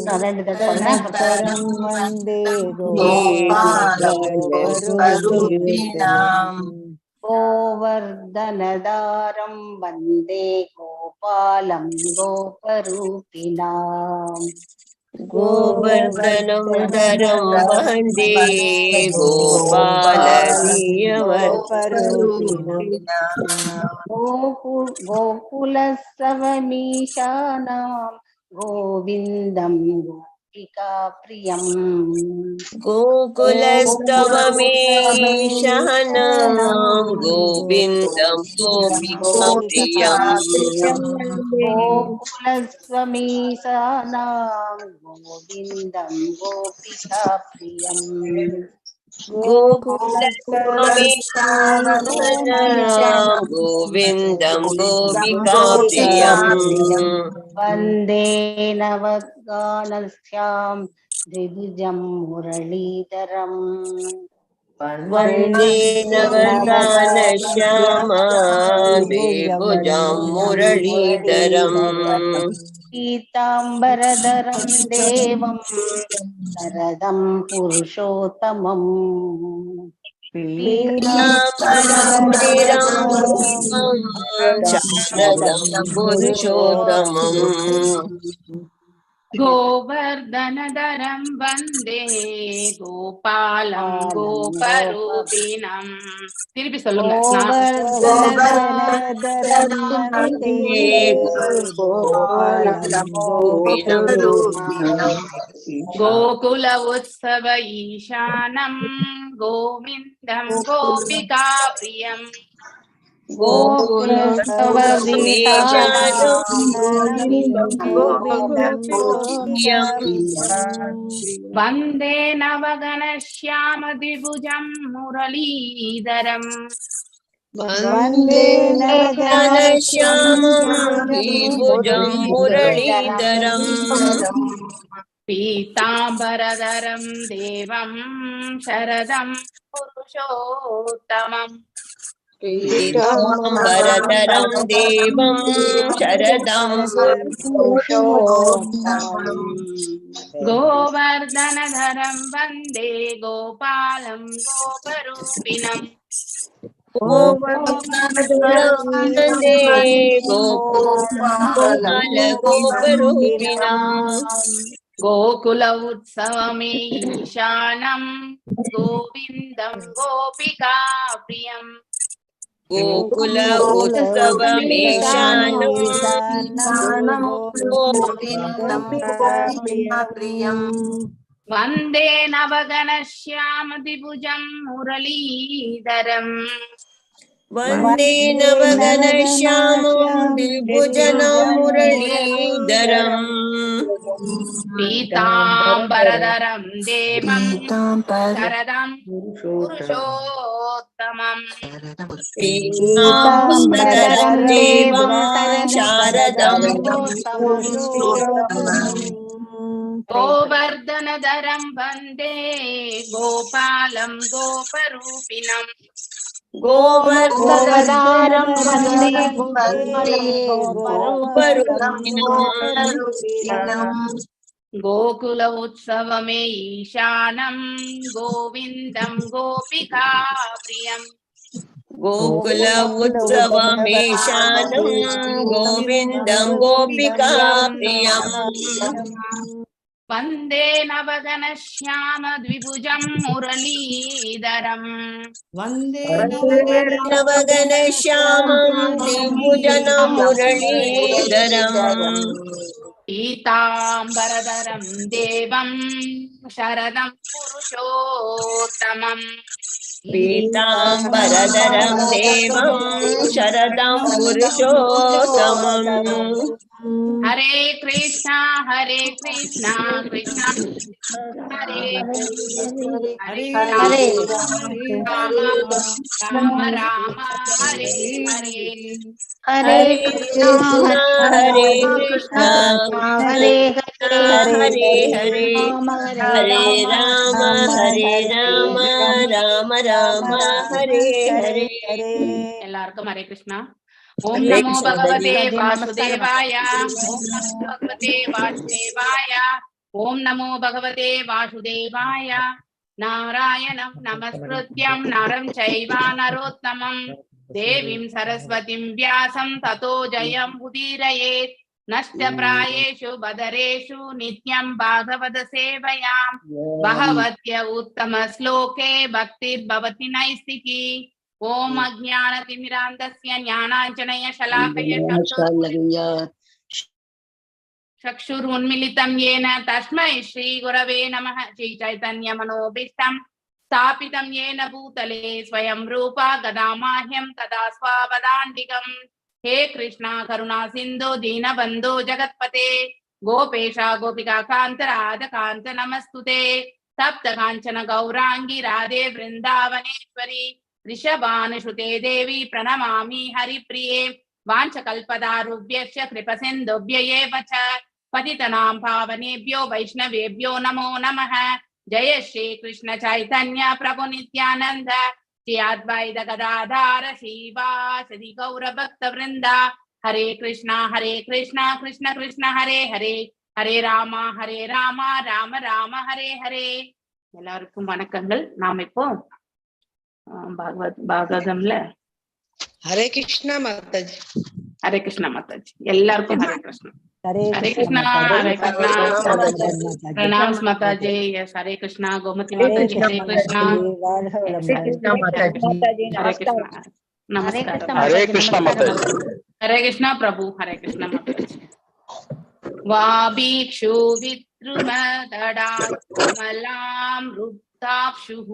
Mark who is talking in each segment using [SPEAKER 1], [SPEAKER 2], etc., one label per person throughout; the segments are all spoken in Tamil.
[SPEAKER 1] गोपालं वन्दे
[SPEAKER 2] गोपालरूपिणाम्
[SPEAKER 3] गोवर्धनदारं वन्दे गोपालं गोपरूपिणाम्
[SPEAKER 4] गोवर्धनं धरं वन्दे गोपालधीयवर्धरूपिणाम्
[SPEAKER 3] गोकुलस्तवमीशानां गोविन्दं गोपिकाप्रियम्
[SPEAKER 4] गोकुलस्तवमेशहनां गोविन्दं गोपिकाप्रियम्
[SPEAKER 3] गोकुलस्वमीशानां गोविन्दं गोपिकाप्रियम्
[SPEAKER 4] गोकुलस्तवमेशहनां गोविन्दं गोपिकाप्रियम्
[SPEAKER 3] वन्दे नवगानस्यां द्विभुजं मुरलीधरम्
[SPEAKER 4] वन्दे नवगानश्यामा द्विभुजं मुरलीधरम्
[SPEAKER 3] पीताम्बरधरं देवं शरदं पुरुषोत्तमम्
[SPEAKER 4] पीताम्बरधरं शरदं पुरुषोत्तमम्
[SPEAKER 2] गोवर्धनधरं वन्दे गोपालं गोपरूपिणम् திருப்பி சொல்லுங்க
[SPEAKER 1] गोवर्धनधरं वन्दे गोपालं गोपरूपिणम्
[SPEAKER 2] गोकुल उत्सव ईशानं गोविन्दं गोपिका प्रियम्
[SPEAKER 3] गोकुलस्तवमीशानां
[SPEAKER 1] गोविन्दं
[SPEAKER 2] वन्दे नवगणश्याम द्विभुजं मुरलीधरम्
[SPEAKER 1] वन्दे
[SPEAKER 4] नवगणश्यामं द्विभुजं मुरलीधरम्
[SPEAKER 2] पीताम्बरधरं देवं शरदं पुरुषोत्तमम्
[SPEAKER 4] पीताम्बरधरं देवं शरदं पुरुषोत्तमम्
[SPEAKER 2] गोवर्धनधरं वन्दे गोपालं गोपरूपिणम्
[SPEAKER 4] गोवर्धनधरं वन्दे गोपालगोपरूपिणम्
[SPEAKER 2] गोकुल उत्सवमीशानं गोविन्दं गोपिका प्रियम्
[SPEAKER 4] गोकुल उत्सवमेशानं
[SPEAKER 2] वन्दे नवगणश्याम द्विभुजं मुरलीधरम्
[SPEAKER 4] वन्दे नवगणश्यामं द्विभुजनं मुरलीधरम्
[SPEAKER 2] पीताम्बरधरं देवं शरदं पुरुषोत्तमम्
[SPEAKER 4] पीताम्बरधरं देवं शारदं
[SPEAKER 2] गोवर्धनधरं वन्दे गोपालं गोपरूपिणम्
[SPEAKER 4] गोवर्धनधरं वन्दे गोपालगोपरूपिणम्
[SPEAKER 2] गोकुल उत्सवमे ईशानं गोविन्दं गोपिका प्रियम्
[SPEAKER 4] गोकुल उत्सवमेशानं गोविन्दं गोपिका प्रियम्
[SPEAKER 2] वन्दे नवगणश्याम द्विभुजं मुरलीधरम्
[SPEAKER 4] वन्दे नवगणश्यामं द्विभुजनं मुरलीधरम्
[SPEAKER 2] पीताम्बरधरं देवं शरदं पुरुषोत्तमम्
[SPEAKER 4] पीताम्बरधरं देवं शरदं पुरुषोत्तमम्
[SPEAKER 2] हरे कृष्णा कृष्णा हरे हरे राम राम राम हरे हरे
[SPEAKER 3] हरे कृष्णा
[SPEAKER 4] हरे कृष्णा
[SPEAKER 3] हरे
[SPEAKER 4] हरे हरे हरे राम राम राम हरे हरे
[SPEAKER 2] எல்லாருக்கும் हरे कृष्णा ओम नमो भगवते वासुदेवाय ओम नमो भगवते वासुदेवाय ஓம் நமோ பகவதே வாசுதேவாய. நாராயணம் நமஸ்கிருத்யம் நரம் சைவ நரோத்தமம் தேவீம் சரஸ்வதிம் வியாசம் ததோ ஜயம் உதீரயேத். நஷ்டப்ராயேஷு பதரேஷு நித்யம் பாகவத சேவையாம் பகவத்ய உத்தம ஸ்லோகே பக்திர்பவதி நைஸ்திகி. ஓம் அஜ்ஞானதிமிராந்தஸ்ய ஞானாஞ்சனய ஷலாகய चक्षुरुन्मिलितं येन तस्मै श्रीगुरवे नमः. श्रीचैतन्यमनोभीष्टं स्थापितं येन भूतले स्वयं रूपा गदामाह्यं तदा स्वावदान्तिकम्. हे कृष्णा करुणा सिन्धु दीनबन्धो जगत्पते गोपेशा गोपिका कान्त राधा कान्त नमस्तुते. सप्त काञ्चन गौरांगी राधे वृन्दावनेश्वरी ऋषभानुसुते देवी प्रणमामि हरिप्रिये. वाञ्छकल्पदारुभ्यश्च कृपसिन्धुभ्य एव च पतितनां पावनेभ्यो वैष्णवेभ्यो नमो नमः. जय श्री कृष्ण चैतन्य प्रभु नित्यानंद श्री अद्वैत गदाधर श्रीवासदि गौर भक्त वृंदा. हरे कृष्णा कृष्ण कृष्ण हरे हरे हरे राम राम राम हरे हरे. எல்லாருக்கும் வணக்கங்கள். நாம் இப்போ பாகவதம்ல
[SPEAKER 4] हरे कृष्णा माताजी.
[SPEAKER 2] हरे कृष्णा माताजी. எல்லாருக்கும் हरे कृष्णा. हरे कृष्णा हरे कृष्णा. प्रणाम माताजी. यस हरे कृष्णा. गोमती माताजी हरे कृष्णा. हरे कृष्णा. नमस्कार.
[SPEAKER 5] हरे कृष्णा माताजी.
[SPEAKER 2] हरे कृष्णा प्रभु. हरे कृष्णा माताजी. वाबीक्षु विद्रुमदडाकमलां रुद्धाक्षुः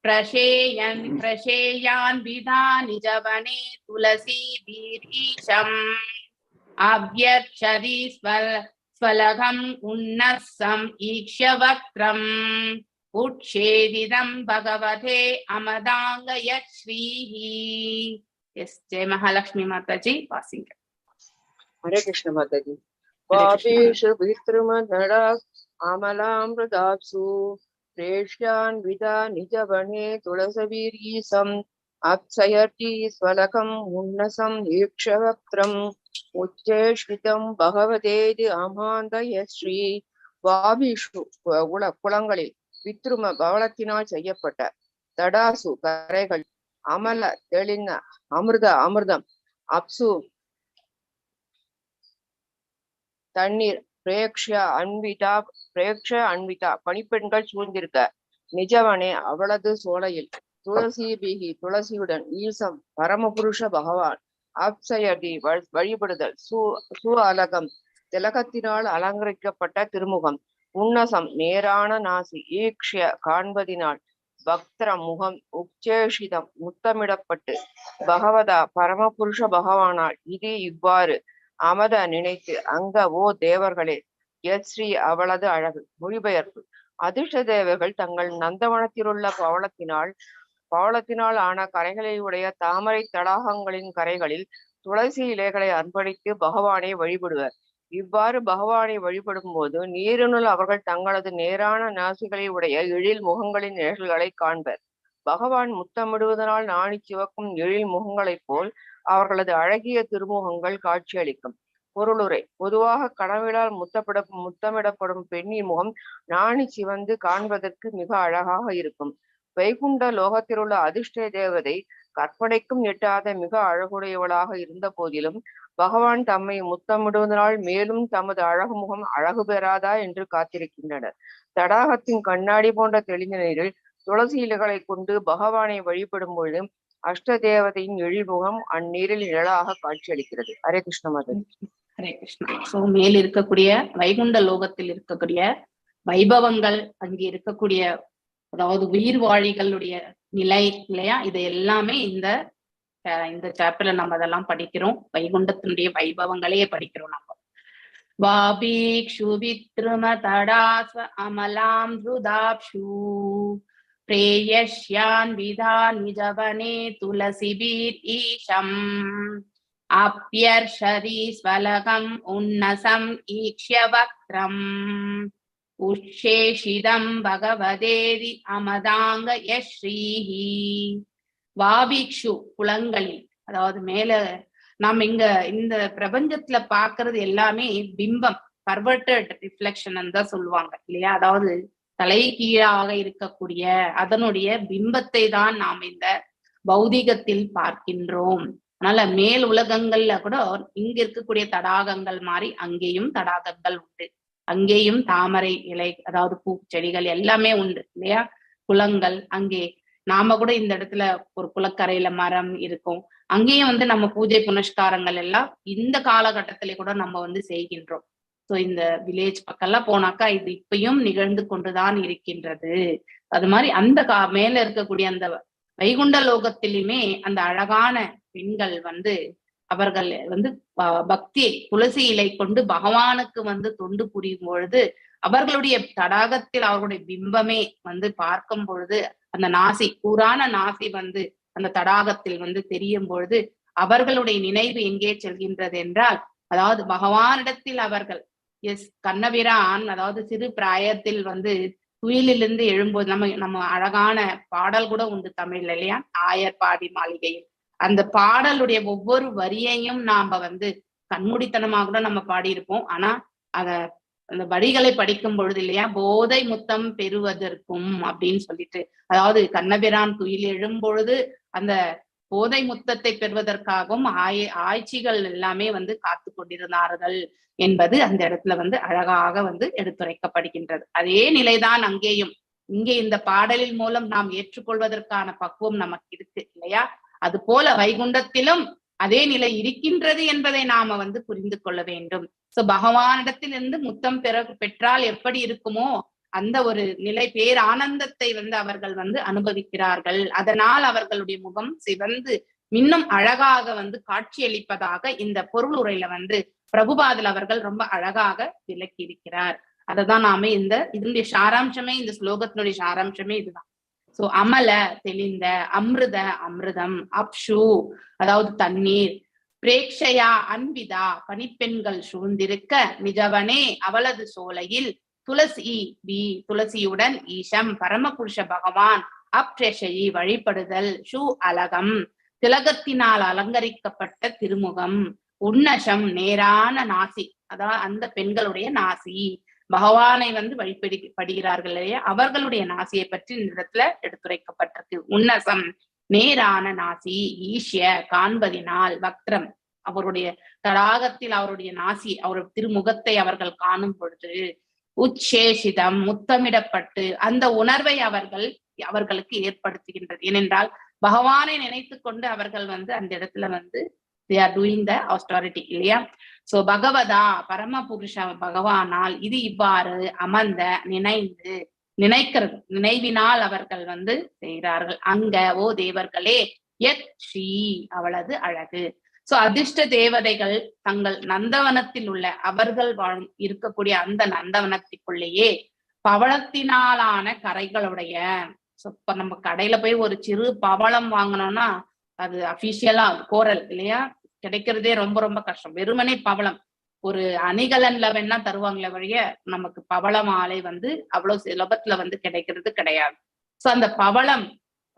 [SPEAKER 2] प्रशेयान् विधानि जवने तुलसी बीरीशम् अभ्यर्चति स्वलघम् उन्नस्सम् ईक्ष्य वक्त्रम् उच्छेदितं भगवते अमदाङ्गयश्रीः. यस जय महालक्ष्मी माता जी. वासिंग.
[SPEAKER 6] हरे कृष्ण माता जी. वापीषु विद्रुमदडा अमलामृताप्सु प्रेष्यान् विदा निजवने तुलसीवीरीशम् अप्सयति स्वलकम् उन्नसम् ईक्षवक्त्रम् उच्चेष्वितं भगवतेति अमान्दयश्री. வாபிஷு குளங்களில் வித்ரும பவளத்தினால் செய்யப்பட்ட தடாசு கரைகள் அமல தெளிந்த அமிர்தம் அப்சு தண்ணீர் பிரேக்ஷ அன்விதா பணிப்பெண்கள் சூழ்ந்திருக்க நிஜவனே அவளது சோலையில் துளசி துளசியுடன் ஈசம் பரமபுருஷ பகவான் அப்சயதி வழிபடுதல் சு அலகம் திலகத்தினால் அலங்கரிக்கப்பட்ட திருமுகம் உன்னசம் நேரான நாசி ஈக்ஷ்ய காண்பதினால் பக்திர முகம் உச்சேஷிதம் முத்தமிடப்பட்டு பகவதா பரமபுருஷ பகவானால் இது இவ்வாறு அமத நினைத்து அங்க ஓ தேவர்களே யஸ்ரீ அவளது அழகு. மொழிபெயர்ப்பு. அதிர்ஷ்ட தேவர்கள் தங்கள் நந்தவனத்திலுள்ள பவளத்தினால் ஆன கரைகளை உடைய தாமரை தடாகங்களின் கரைகளில் துளசி இலைகளை அர்ப்பணித்து பகவானை வழிபடுவர். இவ்வாறு பகவானை வழிபடும் போது நீரினுள் அவர்கள் தங்களது நேரான நாசிகளை உடைய எழில் முகங்களின் நிழல்களை காண்பர். பகவான் முத்தமிடுவதனால் நாணி சிவக்கும் எழில் முகங்களைப் போல் அவர்களது அழகிய திருமுகங்கள் காட்சியளிக்கும். பொருளுரை. பொதுவாக கனவிலால் முத்தமிடப்படும் பெண்ணின் முகம் நாணி சிவந்து காண்பதற்கு மிக அழகாக இருக்கும். வைகுண்ட லோகத்திலுள்ள அதிர்ஷ்ட தேவதை கற்பனைக்கும் எட்டாத மிக அழகுடையவளாக இருந்த போதிலும் பகவான் தம்மை முத்தமிடுவதனால் மேலும் தமது அழகு முகம் அழகு பெறாதா என்று காத்திருக்கின்றனர். தடாகத்தின் கண்ணாடி போன்ற தெளிந்த நீரில் துளசி இலைகளை கொண்டு பகவானை வழிபடும் பொழுது அஷ்ட தேவதையின் எழில்முகம் அந்நீரில் நிழலாக காட்சியளிக்கிறது. ஹரே கிருஷ்ண மாதா.
[SPEAKER 2] ஹரே கிருஷ்ணா. சோ மேல் இருக்கக்கூடிய வைகுண்ட லோகத்தில் இருக்கக்கூடிய வைபவங்கள், அங்கே இருக்கக்கூடிய அதாவது உயிர் வாழிகளுடைய நிலை இல்லையா, இது எல்லாமே இந்த சாப்டர்ல நம்ம அதெல்லாம் படிக்கிறோம். வைகுண்டத்தினுடைய வைபவங்களே படிக்கிறோம் நம்ம. வாபீக்ஷு வித்ரும தடாஸ்வ அமலாம் ருதாப்ஷு பிரேயஷ்யான் விதா நிஜவனே துளசிபீர் ஈஷம் அப்யர்ஷதி ஸ்வலகம் உன்னசம் ஈக்ஷ்ய வக்ரம் உஷேஷிதம் பகவதேதி அமதாங்க யஸ்ரீஹி. வாபிக்ஷு குளங்களில், அதாவது மேல நாம் இங்க இந்த பிரபஞ்சத்துல பாக்குறது எல்லாமே பிம்பம் பர்வர்டட் ரிஃப்ளெக்ஷன் தான் சொல்லுவாங்க இல்லையா. அதாவது தலைகீழாக இருக்கக்கூடிய அதனுடைய பிம்பத்தை தான் நாம் இந்த பௌதிகத்தில் பார்க்கின்றோம். அதனால மேல் உலகங்கள்ல கூட இங்க இருக்கக்கூடிய தடாகங்கள் மாதிரி அங்கேயும் தடாகங்கள் உண்டு. அங்கேயும் தாமரை இலை, அதாவது பூச்செடிகள் எல்லாமே உண்டு இல்லையா. குளங்கள், அங்கே நாம கூட இந்த இடத்துல ஒரு குளக்கரையில மரம் இருக்கும். அங்கேயும் வந்து நம்ம பூஜை புனஸ்காரங்கள் எல்லாம் இந்த காலகட்டத்திலே கூட நம்ம வந்து செய்கின்றோம். ஸோ இந்த வில்லேஜ் பக்கம்லாம் போனாக்கா இது இப்பயும் நிகழ்ந்து கொண்டுதான் இருக்கின்றது. அது மாதிரி அந்த மேல இருக்கக்கூடிய அந்த வைகுண்ட லோகத்திலுமே அந்த அழகான பெண்கள் வந்து அவர்கள் வந்து பக்தியை துளசி இலை கொண்டு பகவானுக்கு வந்து தொண்டு புரியும் பொழுது அவர்களுடைய தடாகத்தில் அவர்களுடைய பிம்பமே வந்து பார்க்கும் பொழுது அந்த நாசி, கூரான நாசி வந்து அந்த தடாகத்தில் வந்து தெரியும் பொழுது அவர்களுடைய நினைவு எங்கே செல்கின்றது என்றால், அதாவது பகவானிடத்தில் அவர்கள் கண்ணபிரான் அதாவது சிறு பிராயத்தில் வந்து துயிலிருந்து எழும்போது நம்ம அழகான பாடல் கூட உண்டு தமிழ்ல இல்லையா, ஆயர் பாடி மாளிகையில். அந்த பாடலுடைய ஒவ்வொரு வரியையும் நாம வந்து கண்மூடித்தனமாக கூட நம்ம பாடியிருப்போம். ஆனா அந்த வரிகளை படிக்கும் பொழுது இல்லையா, போதை முத்தம் பெறுவதற்கும் அப்படின்னு சொல்லிட்டு, அதாவது கண்ணபிரான் துயில் எழும்பொழுது அந்த போதை முத்தத்தை பெறுவதற்காகவும் ஆய்ச்சிகள் எல்லாமே வந்து காத்து கொண்டிருந்தார்கள் என்பது அந்த இடத்துல வந்து அழகாக வந்து எடுத்துரைக்கப்படுகின்றது. அதே நிலைதான் அங்கேயும். இங்கே இந்த பாடலின் மூலம் நாம் ஏற்றுக்கொள்வதற்கான பக்குவம் நமக்கு இருக்கு இல்லையா. அது போல வைகுண்டத்திலும் அதே நிலை இருக்கின்றது என்பதை நாம வந்து புரிந்து கொள்ள வேண்டும். சோ பகவானிடத்திலிருந்து முத்தம் பெற்றால் எப்படி இருக்குமோ அந்த ஒரு நிலை, பேர் ஆனந்தத்தை வந்து அவர்கள் வந்து அனுபவிக்கிறார்கள். அதனால் அவர்களுடைய முகம் சிவந்து இன்னும் அழகாக வந்து காட்சியளிப்பதாக இந்த பொருள் உரையில வந்து பிரபுபாதல் அவர்கள் ரொம்ப அழகாக விளக்கி இருக்கிறார். அததான் நாம இதனுடைய சாராம்சமே, இந்த ஸ்லோகத்தினுடைய சாராம்சமே இதுதான். சோ அமல தெளிந்த, அமிர்த அமிர்தம், அப்ஷு அதாவது தண்ணீர், பிரேக்ஷயா அன்பிதா பனிப்பெண்கள் சூழ்ந்திருக்க, நிஜவனே அவளது சோலையில் துளசியுடன் ஈஷம் பரமபுருஷ பகவான் அப்ரேஷயி வழிபடுதல், ஷூ அலகம் திலகத்தினால் அலங்கரிக்கப்பட்ட திருமுகம், உன்னஷம் நேரான நாசி, அதாவது அந்த பெண்களுடைய நாசி, பகவானை வந்து வழிபடுகிறார்கள் இல்லையா, அவர்களுடைய நாசியை பற்றி இந்த இடத்துல எடுத்துரைக்கப்பட்டிருக்கு. உன்னசம் நேரான நாசி, ஈஷ்ய காண்பதினால், வக்ரம் அவருடைய தடாகத்தில் அவருடைய நாசி, அவருடைய திருமுகத்தை அவர்கள் காணும் பொழுது, உச்சேஷிதம் முத்தமிடப்பட்டு அந்த உணர்வை அவர்களுக்கு ஏற்படுத்துகின்றது. ஏனென்றால் பகவானை நினைத்து கொண்டு அவர்கள் வந்து அந்த இடத்துல வந்து they are doing the austerity இல்லையா. சோ பகவதா பரமபுருஷ பகவானால் இது இவ்வாறு அமர்ந்த நினைவினால் அவர்கள் வந்து செய்கிறார்கள். அங்க ஓ தேவர்களே யத் ஸ்ரீ அவளது அழகு. சோ அதிர்ஷ்ட தேவதைகள் தங்கள் நந்தவனத்தில் உள்ள அவர்கள் இருக்கக்கூடிய அந்த நந்தவனத்திற்குள்ளேயே பவளத்தினாலான கரைகளுடைய, இப்ப நம்ம கடையில போய் ஒரு சிறு பவளம் வாங்கணும்னா அது அபிஷியலா கோரல் இல்லையா, கிடைக்கிறதே ரொம்ப ரொம்ப கஷ்டம். வெறுமனே பவளம் ஒரு அணிகலன்ல வேணா தருவாங்களே வழிய நமக்கு பவள மாலை வந்து அவ்வளவு சுலபத்துல வந்து கிடைக்கிறது கிடையாது. சோ அந்த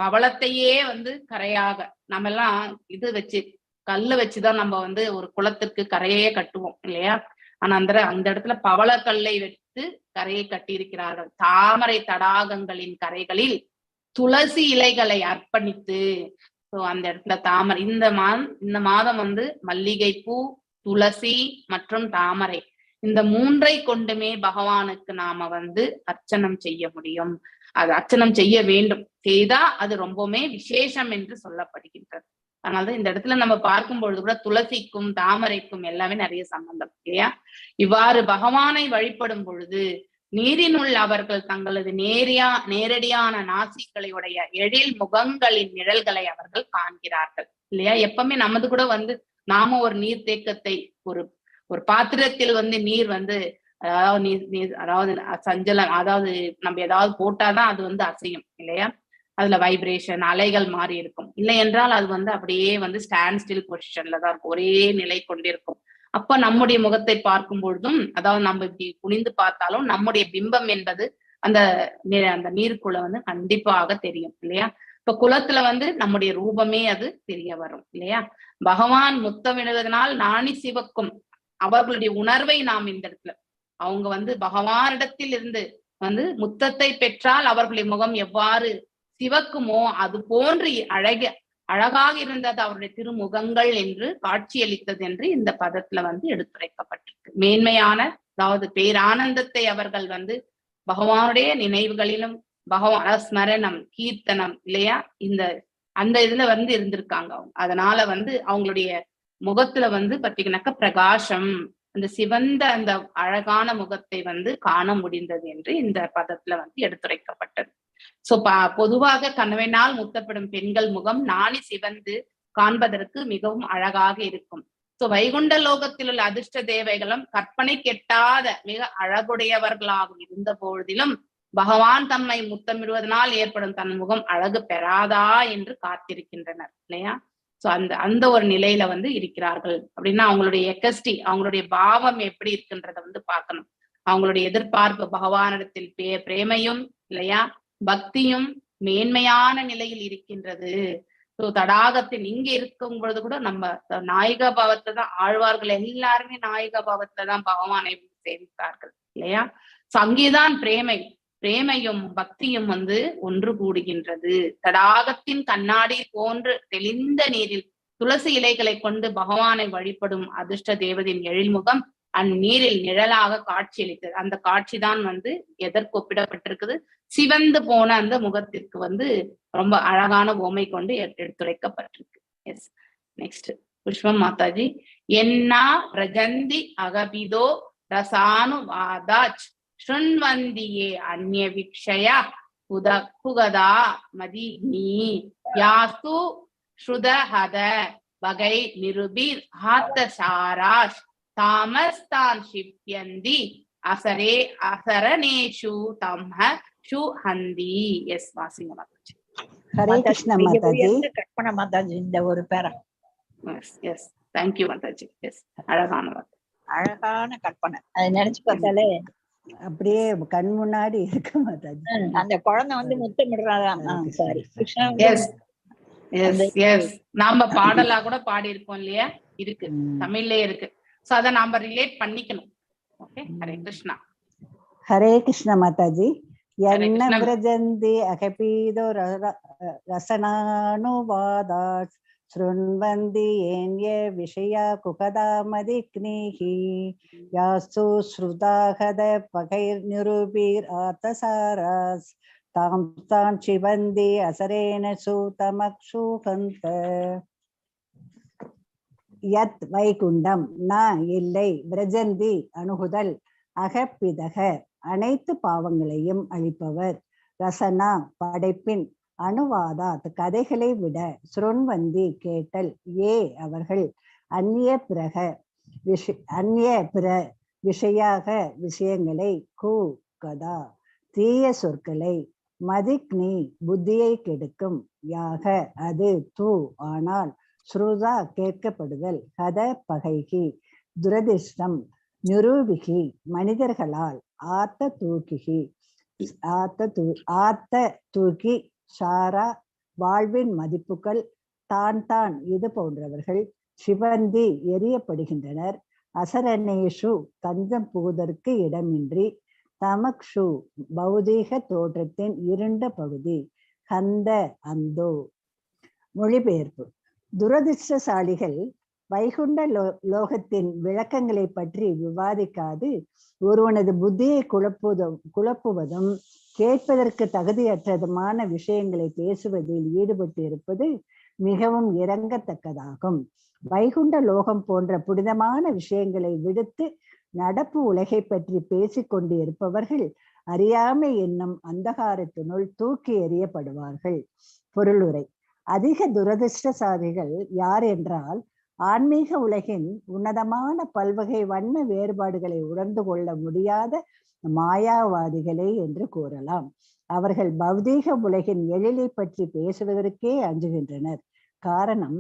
[SPEAKER 2] பவளத்தையே வந்து கரையாக நம்ம எல்லாம் இது வச்சு கல்லு வச்சுதான் நம்ம வந்து ஒரு குளத்திற்கு கரையே கட்டுவோம் இல்லையா. ஆனா அந்த இடத்துல பவளக்கல்லை வைத்து கரையை கட்டியிருக்கிறார்கள். தாமரை தடாகங்களின் கரைகளில் துளசி இலைகளை அர்ப்பணித்து, சோ அந்த இடத்துல தாமரை, இந்த மாதம் வந்து மல்லிகைப்பூ, துளசி மற்றும் தாமரை, இந்த மூன்றை கொண்டுமே பகவானுக்கு நாம வந்து அர்ச்சனம் செய்ய முடியும். அது அர்ச்சனம் செய்ய வேண்டும், செய்தா அது ரொம்பவுமே விசேஷம் என்று சொல்லப்படுகின்றது. அதனாலதான் இந்த இடத்துல நம்ம பார்க்கும் பொழுது கூட துளசிக்கும் தாமரைக்கும் எல்லாமே நிறைய சம்பந்தம் இல்லையா. இவ்வாறு பகவானை வழிபடும் பொழுது நீரினுள் அவர்கள் தங்களது நேரடியான நாசிகளை உடைய எழில் முகங்களின் நிழல்களை அவர்கள் காண்கிறார்கள் இல்லையா. எப்பவுமே நமது கூட வந்து நாம ஒரு நீர் தேக்கத்தை ஒரு பாத்திரத்தில் வந்து நீர் வந்து அதாவது சஞ்சலம், அதாவது நம்ம ஏதாவது போட்டாதான் அது வந்து அசையும் இல்லையா. அதுல வைப்ரேஷன் அலைகள் மாறி இருக்கும். இல்லை என்றால் அது வந்து அப்படியே வந்து ஸ்டாண்ட் ஸ்டில் பொசிஷன்ல தான் இருக்கும், ஒரே நிலை கொண்டிருக்கும். அப்ப நம்முடைய முகத்தை பார்க்கும் பொழுதும், அதாவது நம்ம இப்படி குனிந்து பார்த்தாலும் நம்முடைய பிம்பம் என்பது அந்த நீருக்குள்ள வந்து கண்டிப்பாக தெரியும் இல்லையா. இப்ப குளத்துல வந்து நம்முடைய ரூபமே அது தெரிய வரும் இல்லையா. பகவான் முத்தமிடுவதனால் நாணி சிவக்கும் அவர்களுடைய உணர்வை நாம் இந்த இடத்துல அவங்க வந்து பகவானிடத்தில் இருந்து வந்து முத்தத்தை பெற்றால் அவர்களுடைய முகம் எவ்வாறு சிவக்குமோ அது போன்று அழகாக இருந்தது அவருடைய திருமுகங்கள் என்று காட்சியளித்தது என்று இந்த பதத்துல வந்து எடுத்துரைக்கப்பட்டிருக்கு. மேன்மையான, அதாவது பேரானந்தத்தை அவர்கள் வந்து பகவானுடைய நினைவுகளிலும் பகவான் ஸ்மரணம் கீர்த்தனம் இல்லையா, அந்த இதுல வந்து இருந்திருக்காங்க அவங்க. அதனால வந்து அவங்களுடைய முகத்துல வந்து பாத்தீங்கன்னாக்க பிரகாசம், அந்த சிவந்த அந்த அழகான முகத்தை வந்து காண முடிந்தது என்று இந்த பதத்துல வந்து எடுத்துரைக்கப்பட்டது. சோ பொதுவாக கணவனால் முத்தப்படும் பெண்கள் முகம் நாணி சிவந்து காண்பதற்கு மிகவும் அழகாக இருக்கும். சோ வைகுண்ட லோகத்தில் உள்ள அதிர்ஷ்ட தேவைகளும் கற்பனை கெட்டாத மிக அழகுடையவர்களாக இருந்த பொழுதிலும் பகவான் தம்மை முத்தமிடுவதனால் ஏற்படும் தன் முகம் அழகு பெறாதா என்று காத்திருக்கின்றனர் இல்லையா. சோ அந்த ஒரு நிலையில வந்து இருக்கிறார்கள் அப்படின்னா அவங்களுடைய எக்கஸ்டி, அவங்களுடைய பாவம் எப்படி இருக்குன்றத வந்து பார்க்கணும். அவங்களுடைய எதிர்பார்ப்பு பகவானிடத்தில் பிரேமையும் இல்லையா பக்தியும் மேன்மையான நிலையில் இருக்கின்றது. ஸோ தடாகத்தின் இங்க இருக்கும் பொழுது கூட நம்ம நாயக பாவத்தை தான், ஆழ்வார்கள் எல்லாருமே நாயக பாவத்துல தான் பகவானை சேவித்தார்கள் இல்லையா. சோ அங்கேதான் பிரேமையும் பக்தியும் வந்து ஒன்று கூடுகின்றது. தடாகத்தின் கண்ணாடி போன்று தெளிந்த நீரில் துளசி இலைகளை கொண்டு பகவானை வழிபடும் அதிர்ஷ்ட தேவதின் எழில்முகம் அந்நீரில் நிழலாக காட்சியளித்தது. அந்த காட்சி தான் வந்து எதற்கு ஒப்பிடப்பட்டிருக்குது, சிவந்து போன அந்த முகத்திற்கு வந்து ரொம்ப அழகான ஓமை கொண்டு எடுத்துரைக்கப்பட்டிருக்கு. எஸ், நெக்ஸ்ட் புஷ்பம் மாதாஜி. என்னா பிரஜந்தி அகபிதோ ரசானுவாதாச் ஸ்ருண்வந்தியே அந்நிய விக்ஷயா புகதா மதினி யாஸ்து ஸ்ருதஹத வகை நிருபீர் ஹாத்தசாராஷ் தாமஸ்தான் ஷிப்யந்தி அசரணேஷு தம்ஹ ஷுஹந்தி. எஸ், வாசிங்க மாதாஜி.
[SPEAKER 1] ஹரே கிருஷ்ண மாதாஜி.
[SPEAKER 5] கற்பனை மாதாஜி இந்த ஒரு பேரா.
[SPEAKER 2] S, thank you Mataji. எஸ், அழகான
[SPEAKER 5] கற்பனை. அதை நினைச்சு பார்த்தாலே
[SPEAKER 1] அப்படியே கண் முன்னாடி இருக்க மாதாஜி.
[SPEAKER 5] அந்த குழந்தை வந்து முத்தமிடுறாதான். Sorry Krishna.
[SPEAKER 2] Yes yes yes, நாம பாடலா கூட பாடி இருக்கோம் இல்லையா, இருக்கு தமிழ்லயே இருக்கு. சோ அத நாம ரிலேட் பண்ணிக்கணும். ஓகே, ஹரே கிருஷ்ணா.
[SPEAKER 1] ஹரே கிருஷ்ண மாதாஜி. என்ன பிரஜந்தி அகபீதோ ரசனானுவாதாத் ஸ்ருண்வந்தி ஏன்ய விஷயா குகதா மதிக்னிஹி யாஸ்து ஸ்ருதாஹத பகைர் நிருபீர் ஆத்தசாராஸ் தாம் தான் சிவந்தி அசரேன சூதமக்ஷூகந்த. யத் வைகுண்டம் ந இல்லை, பிரஜந்தி அணுகுதல், அகப்பிதக அனைத்து பாவங்களையும் அழிப்பவர், ரசனா படைப்பின், அணுவாதாத் கதைகளை விட, ஸ்ருண்வந்தி கேட்டல், ஏ அவர்கள், அந்நிய பிற விஷயாக விஷயங்களை, கு கதா தீய சொற்களை, மதிக்னி புத்தியை கெடுக்கும், யாக அது, து ஆனால், ஸ்ருதா கேட்கப்படுதல், ஹத பகைகி துரதிர்ஷ்டம், நிரூபிகி மனிதர்களால், ஆத்த தூக்கி சாரா வாழ்வின் மதிப்புகள், தான் இது போன்றவர்கள், சிவந்தி எரியப்படுகின்றனர், அசரணேஷு தஞ்சம் புகுதற்கு இடமின்றி, தமக்ஷு பௌதீக தோற்றத்தின் இருண்ட பகுதி, ஹந்த அந்தோ. மொழிபெயர்ப்பு. துரதிர்ஷ்டசாலிகள் வைகுண்ட லோகத்தின் விளக்கங்களை பற்றி விவாதிக்காது ஒருவனது புத்தியை குழப்புவதும் கேட்பதற்கு தகுதியற்றதுமான விஷயங்களை பேசுவதில் ஈடுபட்டு இருப்பது மிகவும் இரங்கத்தக்கதாகும். வைகுண்ட லோகம் போன்ற புனிதமான விஷயங்களை விடுத்து நடப்பு உலகை பற்றி பேசிக்கொண்டு இருப்பவர்கள் அறியாமை என்னும் அந்தகாரத்தினுள் தூக்கி எறியப்படுவார்கள். பொருளுரை. அதிக துரதிர்ஷ்டசாலிகள் யார் என்றால், ஆன்மீக உலகின் உன்னதமான பல்வகை வண்ண வேறுபாடுகளை உணர்ந்து கொள்ள முடியாத மாயாவாதிகளே என்று கூறலாம். அவர்கள் பௌதீக உலகின் எழிலை பற்றி பேசுவதற்கே அஞ்சுகின்றனர். காரணம்,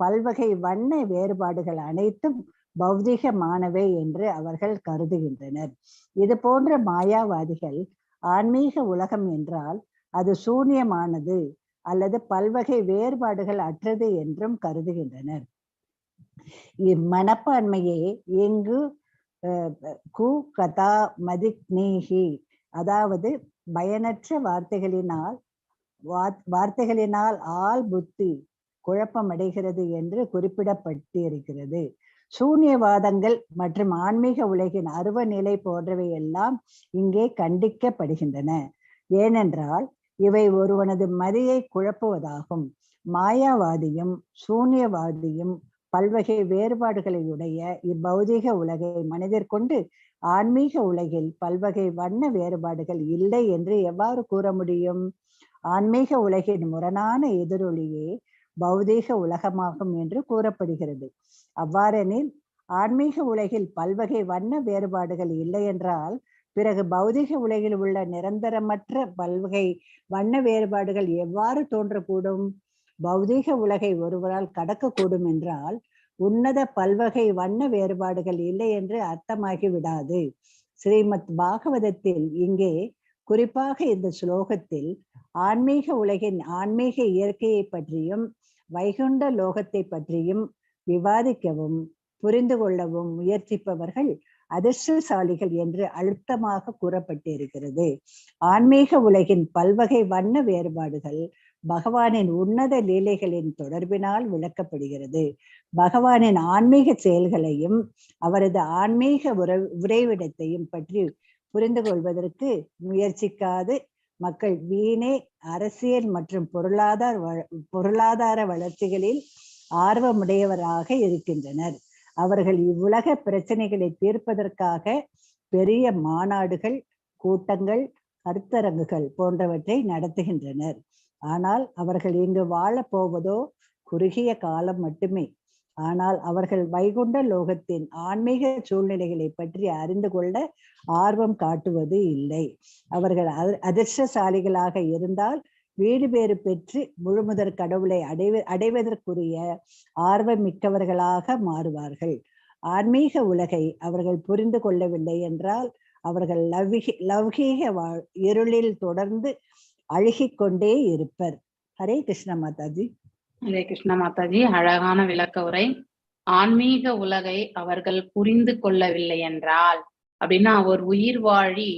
[SPEAKER 1] பல்வகை வண்ண வேறுபாடுகள் அனைத்தும் பௌதீகமானவை என்று அவர்கள் கருதுகின்றனர். இது போன்ற மாயாவாதிகள் ஆன்மீக உலகம் என்றால் அது சூன்யமானது அல்லது பல்வகை வேறுபாடுகள் அற்றது என்றும் கருதுகின்றனர். இம்மனப்பான்மையே எங்கு கு கதா மதிக்னீஹி, அதாவது பயனற்ற வார்த்தைகளினால் ஆள் புத்தி குழப்பமடைகிறது என்று குறிப்பிடப்பட்டிருக்கிறது. சூன்யவாதங்கள் மற்றும் ஆன்மீக உலகின் அருவ நிலை போன்றவை எல்லாம் இங்கே கண்டிக்கப்படுகின்றன. ஏனென்றால் இவை ஒருவனது மதியை குழப்புவதாகும். மாயாவாதியும் சூன்யவாதியும் பல்வகை வேறுபாடுகளை உடைய இப்பௌதிக உலகை மனதிற் கொண்டு ஆன்மீக உலகில் பல்வகை வண்ண வேறுபாடுகள் இல்லை என்று எவ்வாறு கூற முடியும்? ஆன்மீக உலகின் முரணான எதிரொலியே பௌதீக உலகமாகும் என்று கூறப்படுகிறது. அவ்வாறெனில் ஆன்மீக உலகில் பல்வகை வண்ண வேறுபாடுகள் இல்லை என்றால் பிறகு பௌதிக உலகில் உள்ள நிரந்தரமற்ற பல்வகை வண்ண வேறுபாடுகள் எவ்வாறு தோன்றக்கூடும்? பௌதீக உலகை ஒருவரால் கடக்கக்கூடும் என்றால் உன்னத பல்வகை வண்ண வேறுபாடுகள் இல்லை என்று அர்த்தமாகி விடாது. ஸ்ரீமத் பாகவதத்தில் இங்கே குறிப்பாக இந்த ஸ்லோகத்தில் ஆன்மீக உலகின் ஆன்மீக இயற்கையை பற்றியும் வைகுண்ட லோகத்தை பற்றியும் விவாதிக்கவும் புரிந்து கொள்ளவும் முயற்சிப்பவர்கள் அதிர்ஷ்டசாலிகள் என்று அழுத்தமாக கூறப்பட்டிருக்கிறது. ஆன்மீக உலகின் பல்வகை வண்ண வேறுபாடுகள் பகவானின் உன்னத லீலைகளின் தொடர்பினால் விளக்கப்படுகிறது. பகவானின் ஆன்மீக செயல்களையும் அவரது ஆன்மீக உறைவிடத்தையும் பற்றி புரிந்து கொள்வதற்கு முயற்சிக்காது மக்கள் வீணே அரசியல் மற்றும் பொருளாதார வளர்ச்சிகளில் ஆர்வமுடையவராக இருக்கின்றனர். அவர்கள் இவ்வுலக பிரச்சனைகளை தீர்ப்பதற்காக பெரிய மாநாடுகள், கூட்டங்கள், கருத்தரங்குகள் போன்றவற்றை நடத்துகின்றனர். ஆனால் அவர்கள் இங்கு வாழப் போவதோ குறுகிய காலம் மட்டுமே. ஆனால் அவர்கள் வைகுண்ட லோகத்தின் ஆன்மீக சூழ்நிலைகளை பற்றி அறிந்து கொள்ள ஆர்வம் காட்டுவது இல்லை. அவர்கள் அதிர்ஷ்டசாலிகளாக இருந்தால் வீடு பேறு பெற்று முழுமுதற் கடவுளை அடைவதற்குரிய ஆர்வம் மிக்கவர்களாக மாறுவார்கள். ஆன்மீக உலகை அவர்கள் புரிந்து கொள்ளவில்லை என்றால் அவர்கள் லௌகீக இருளில் தொடர்ந்து அழுகிக் கொண்டே இருப்பர். ஹரே கிருஷ்ண மாதாஜி.
[SPEAKER 2] ஹரே கிருஷ்ண மாதாஜி, அழகான விளக்க உரை. ஆன்மீக உலகை அவர்கள் புரிந்து கொள்ளவில்லை என்றால் அப்படின்னா ஒரு உயிர் வாழி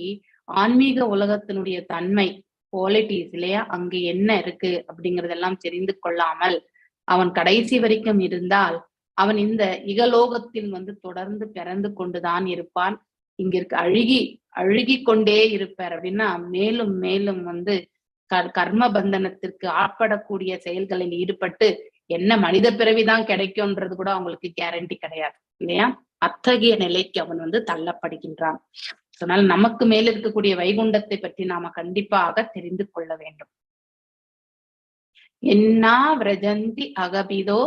[SPEAKER 2] ஆன்மீக உலகத்தினுடைய தன்மை குவாலிட்டிஸ் இல்லையா, அங்கு என்ன இருக்கு அப்படிங்கறதெல்லாம் தெரிந்து கொள்ளாமல் அவன் கடைசி வரைக்கும் இருந்தால் அவன் இந்த இகலோகத்தில் தொடர்ந்து பிறந்து கொண்டுதான் இருப்பான். இங்க இருக்க அழுகி கொண்டே இருப்பார். அப்படின்னா மேலும் மேலும் கர்ம பந்தனத்திற்கு ஆட்படக்கூடிய செயல்களில் ஈடுபட்டு என்ன மனித பிறவிதான் கிடைக்கும்ன்றது கூட அவங்களுக்கு கேரண்டி கிடையாது இல்லையா. அத்தகைய நிலைக்கு அவன் தள்ளப்படுகின்றான். அதனால நமக்கு மேல இருக்கக்கூடிய வைகுண்டத்தை பற்றி நாம கண்டிப்பாக தெரிந்து கொள்ள வேண்டும். என்னா விரஜந்தி அகபிதோ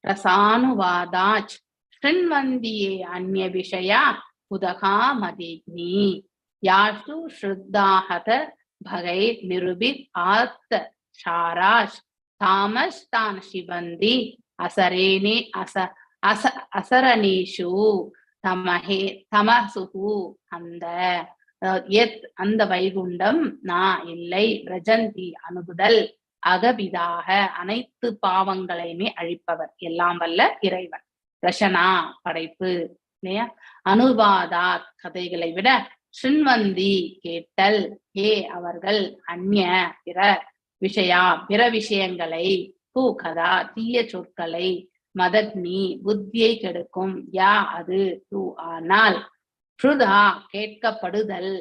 [SPEAKER 2] ரசானுவாதாச் ஸ்ருண்வந்தியே அந்நிய விஷயா புதகா மதிக்னி யாசு ஸ்ருத்தாஹத பகை நிருபித் ஆத்த ஷாராஷ் தாமஸ் தான் சிவந்தி அசரேனே அசரணீஷு தமஹே தமசுகு அந்த வைகுண்டம் நான் இல்லை, பிரஜந்தி அணுகுதல், அகபிதாக அனைத்து பாவங்களையுமே அழிப்பவர் எல்லாம் வல்ல இறைவன், ரஷனா படைப்பு இல்லையா, அனுவாதா கதைகளை விட ஸ்ருண்வந்தி கேட்டல், அவர்கள் அந்நிய பிற விஷயங்களை, கதா தீய சொற்களை, மதக்னி புத்தியை கெடுக்கும், அது ஆனால், கேட்கப்படுதல்,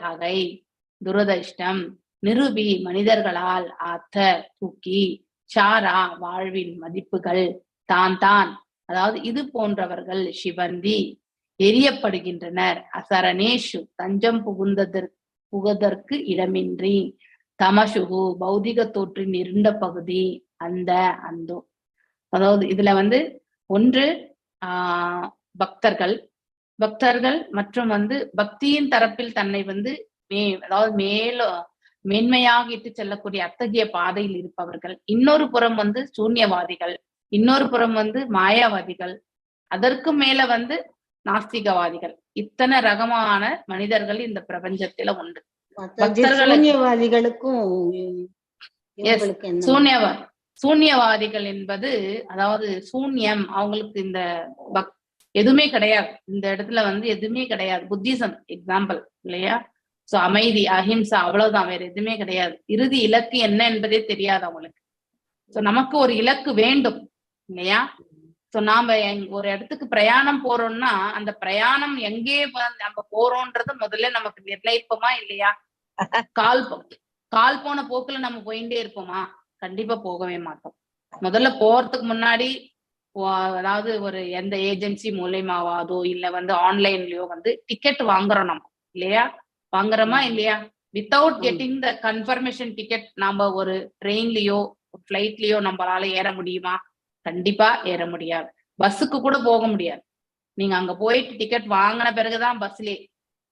[SPEAKER 2] பகை துரதிர்ஷ்டம், நிருபி மனிதர்களால் ஆத்த தூக்கி, சாரா வாழ்வின் மதிப்புகள், தான் அதாவது இது போன்றவர்கள் சிவந்தி எரியப்படுகின்றனர், அசரணேஷு தஞ்சம் புகுதற்கு இடமின்றி, தமசுகு பௌதிக தோற்றின் இருண்ட பகுதி, அந்தோ. அதாவது இதுல ஒன்று பக்தர்கள் மற்றும் பக்தியின் தரப்பில் தன்னை அதாவது மேன்மையாக இட்டு செல்லக்கூடிய அத்தகைய பாதையில் இருப்பவர்கள், இன்னொரு புறம் சூன்யவாதிகள், இன்னொரு புறம் மாயாவாதிகள், அதற்கு மேல நாஸ்திகவாதிகள். இத்தனை ரகமான மனிதர்கள் இந்த பிரபஞ்சத்துல உண்டு. சூன்யவாதிகள் என்பது அதாவது சூன்யம், அவங்களுக்கு இந்த எதுவுமே கிடையாது இந்த இடத்துல வந்து எதுவுமே கிடையாது. புத்திசம் எக்ஸாம்பிள் இல்லையா? சோ அமைதி, அஹிம்சா, அவ்வளவுதான், வேற எதுவுமே கிடையாது. இறுதி இலக்கு என்ன என்பதே தெரியாது அவங்களுக்கு. சோ நமக்கு ஒரு இலக்கு வேண்டும் இல்லையா? சோ நாம ஒரு இடத்துக்கு பிரயாணம் போறோம்னா அந்த பிரயாணம் எங்கே நம்ம போறோம்ன்றது முதல்ல நமக்கு நிர்ணயிப்போமா இல்லையா? கால் போன போக்குல நம்ம போயிட்டே இருப்போமா? கண்டிப்பா போகவே மாட்டோம். முதல்ல போறதுக்கு முன்னாடி அதாவது ஒரு எந்த ஏஜென்சி மூலியமாவாதோ இல்ல வந்து ஆன்லைன்லயோ வந்து டிக்கெட் வாங்குறோம் நம்ம இல்லையா? வாங்குறோமா இல்லையா? Without getting the confirmation ticket நாம ஒரு ட்ரெயின்லயோ பிளைட்லயோ நம்மளால ஏற முடியுமா? கண்டிப்பா ஏற முடியாது. பஸ்ஸுக்கு கூட போக முடியாது. நீங்க அங்க போயிட்டு டிக்கெட் வாங்கின பிறகுதான் பஸ்லயே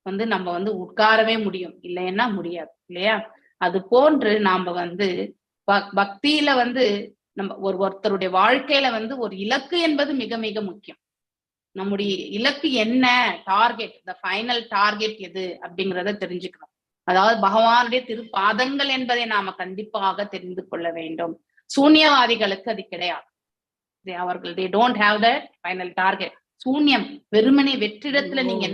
[SPEAKER 2] வந்து நம்ம வந்து உட்காரவே முடியும், இல்லைன்னா முடியாது இல்லையா? அது போன்று நாம வந்து பக்தியில வந்து நம்ம ஒருத்தருடைய வாழ்க்கையில வந்து ஒரு இலக்கு என்பது மிக மிக முக்கியம். நம்முடைய இலக்கு என்ன, டார்கெட், த ஃபைனல் டார்கெட் எது அப்படிங்கிறத தெரிஞ்சுக்கணும். அதாவது பகவானுடைய திருப்பாதங்கள் என்பதை நாம கண்டிப்பாக தெரிந்து கொள்ள வேண்டும். சூன்யவாதிகளுக்கு அது கிடையாது. அவர்கள் they don't have that final target. சூன்யம், வெறுமனே வெற்றிடத்துல நீங்க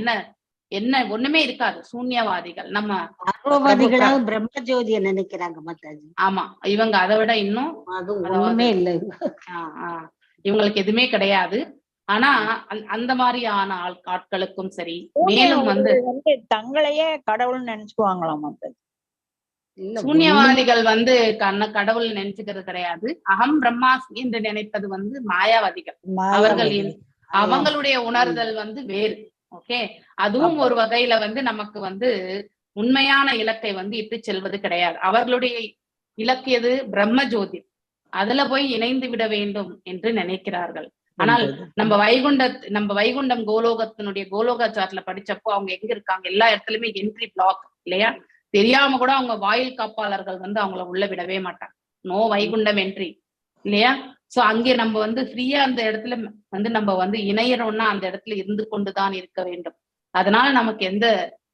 [SPEAKER 2] என்ன ஒண்ணுமே இருக்காது. சூன்யவாதிகள் நம்ம
[SPEAKER 3] ஆர்வவாதிகளாக பிரம்மஜோதியை நினைக்கிறாங்க மாதாஜி.
[SPEAKER 2] ஆமா, இவங்க அதை விட இன்னும்
[SPEAKER 3] அது ஒண்ணுமே இல்லை.
[SPEAKER 2] இவங்களுக்கு எதுவுமே கிடையாது. ஆனா அந்த மாதிரியான ஆட்களுக்கும் சரி, மேலும் வந்து
[SPEAKER 5] தங்களையே கடவுள்னு நினைச்சுக்குவாங்களாம் மாதாஜி.
[SPEAKER 2] சூன்யவாதிகள் வந்து கடவுள் நினைச்சுக்கிறது கிடையாது. அகம் பிரம்மாஸ்மி என்று நினைப்பது வந்து மாயாவாதிகள். அவங்களுடைய உணர்தல் வந்து வேறு. ஓகே, அதுவும் ஒரு வகையில வந்து நமக்கு வந்து உண்மையான இலக்கை வந்து இட்டு செல்வது கிடையாது. அவர்களுடைய இலக்கு எது? பிரம்மஜோதி. அதுல போய் இணைந்து விட வேண்டும் என்று நினைக்கிறார்கள். ஆனால் நம்ம வைகுண்டம் கோலோகத்தினுடைய கோலோகாச்சார்ல படிச்சப்போ அவங்க எங்க இருக்காங்க? எல்லா இடத்துலயுமே என்ட்ரி பிளாக் இல்லையா? தெரியாம கூட அவங்க வாயில் காப்பாளர்கள் வந்து அவங்கள உள்ள விடவே மாட்டாங்க. நோ வைகுண்டம் என்ட்ரி இல்லையா? சோ அங்கே நம்ம வந்து ஃப்ரீயா அந்த இடத்துல வந்து நம்ம வந்து இணையறோம்னா அந்த இடத்துல இருந்து கொண்டுதான் இருக்க வேண்டும். அதனால நமக்கு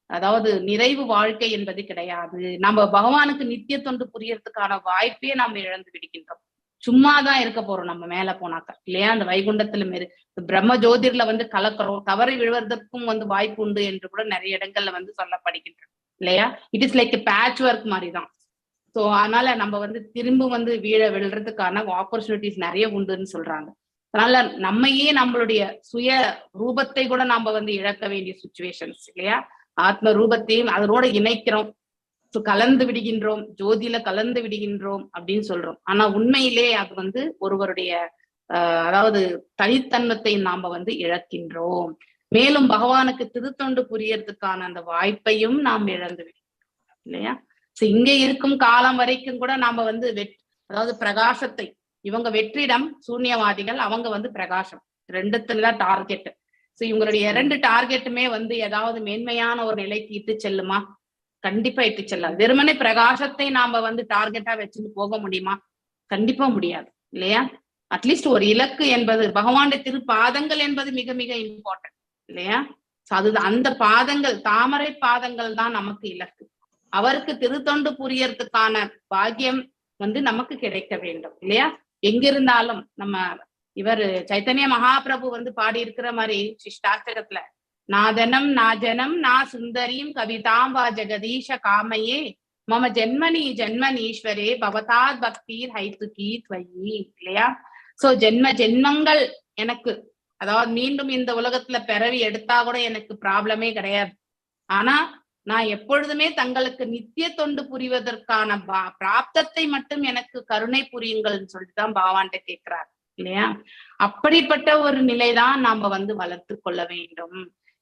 [SPEAKER 2] அதாவது நிறைவு வாழ்க்கை என்பது கிடையாது. நம்ம பகவானுக்கு நித்திய தொண்டு புரியறதுக்கான வாய்ப்பே நம்ம இழந்து விடுகின்றோம். சும்மாதான் இருக்க போறோம் நம்ம மேல போனாக்க இல்லையா? அந்த வைகுண்டத்துல பிரம்ம ஜோதிர்ல வந்து கலக்கிறோம், தவறி விழுவதற்கும் வந்து வாய்ப்பு உண்டு என்று கூட நிறைய இடங்கள்ல வந்து சொல்லப்படுகின்றன இல்லையா? It is like patch work மாதிரிதான். சோ அதனால நம்ம வந்து திரும்ப வந்து விழுறதுக்கான ஆப்பர்ச்சுனிட்டிஸ் நிறைய உண்டுன்னு சொல்றாங்க. அதனால நம்மையே நம்மளுடைய சுய ரூபத்தை கூட நாம வந்து இழக்க வேண்டிய சுச்சுவேஷன்ஸ் இல்லையா? ஆத்ம ரூபத்தையும் அதனோட இணைக்கிறோம், கலந்து விடுகின்றோம், ஜோதியில கலந்து விடுகின்றோம் அப்படின்னு சொல்றோம். ஆனா உண்மையிலே அது வந்து ஒருவருடைய அதாவது தனித்தன்மத்தை நாம வந்து இழக்கின்றோம். மேலும் பகவானுக்கு திருத்தொண்டு புரியறதுக்கான அந்த வாய்ப்பையும் நாம் இழந்து விடுகின்றோம் இல்லையா? சோ இங்க இருக்கும் காலம் வரைக்கும் கூட நாம வந்து அதாவது பிரகாசத்தை, இவங்க வெற்றிடம் சூன்யவாதிகள், அவங்க வந்து பிரகாசம், ரெண்டுத்துலதான் டார்கெட். சோ இவங்களுடைய 2 டார்கெட்டுமே வந்து ஏதாவது மேன்மையான ஒரு நிலைக்கு இட்டு செல்லுமா? கண்டிப்பா இட்டு செல்லாது. வெறுமனே பிரகாசத்தை நாம வந்து டார்கெட்டா வச்சுட்டு போக முடியுமா? கண்டிப்பா முடியாது இல்லையா? அட்லீஸ்ட் ஒரு இலக்கு என்பது பகவானுடைய திருப்பாதங்கள் என்பது மிக மிக இம்பார்ட்டன்ட் இல்லையா? அது அந்த பாதங்கள், தாமரை பாதங்கள் தான் நமக்கு இலக்கு. அவருக்கு திருத்தொண்டு புரியறதுக்கான பாக்கியம் வந்து நமக்கு கிடைக்க வேண்டும் இல்லையா? எங்கிருந்தாலும் நம்ம இவர் சைத்தன்ய மகாபிரபு வந்து பாடி இருக்கிற மாதிரி சிஷ்டாஷ்டகத்துல, நாதனம் நாஜனம் நா சுந்தரியும் கவிதாம்பா ஜெகதீஷ காமையே மம ஜென்மனி ஜென்மனீஸ்வரே பவதாத் பக்தீர் ஹைத்துகீ துவயி இல்லையா? சோ ஜென்மங்கள் எனக்கு, அதாவது மீண்டும் இந்த உலகத்துல பிறவி எடுத்தா கூட எனக்கு ப்ராப்ளமே கிடையாது. ஆனா நான் எப்பொழுதுமே தங்களுக்கு நித்திய தொண்டு புரிவதற்கான பிராப்தத்தை மட்டும் எனக்கு கருணை புரியுங்கள்னு சொல்லிட்டுதான் பாவான்ட்ட கேட்கிறார் இல்லையா? அப்படிப்பட்ட ஒரு நிலைதான் நாம வந்து வளர்த்து கொள்ள வேண்டும்.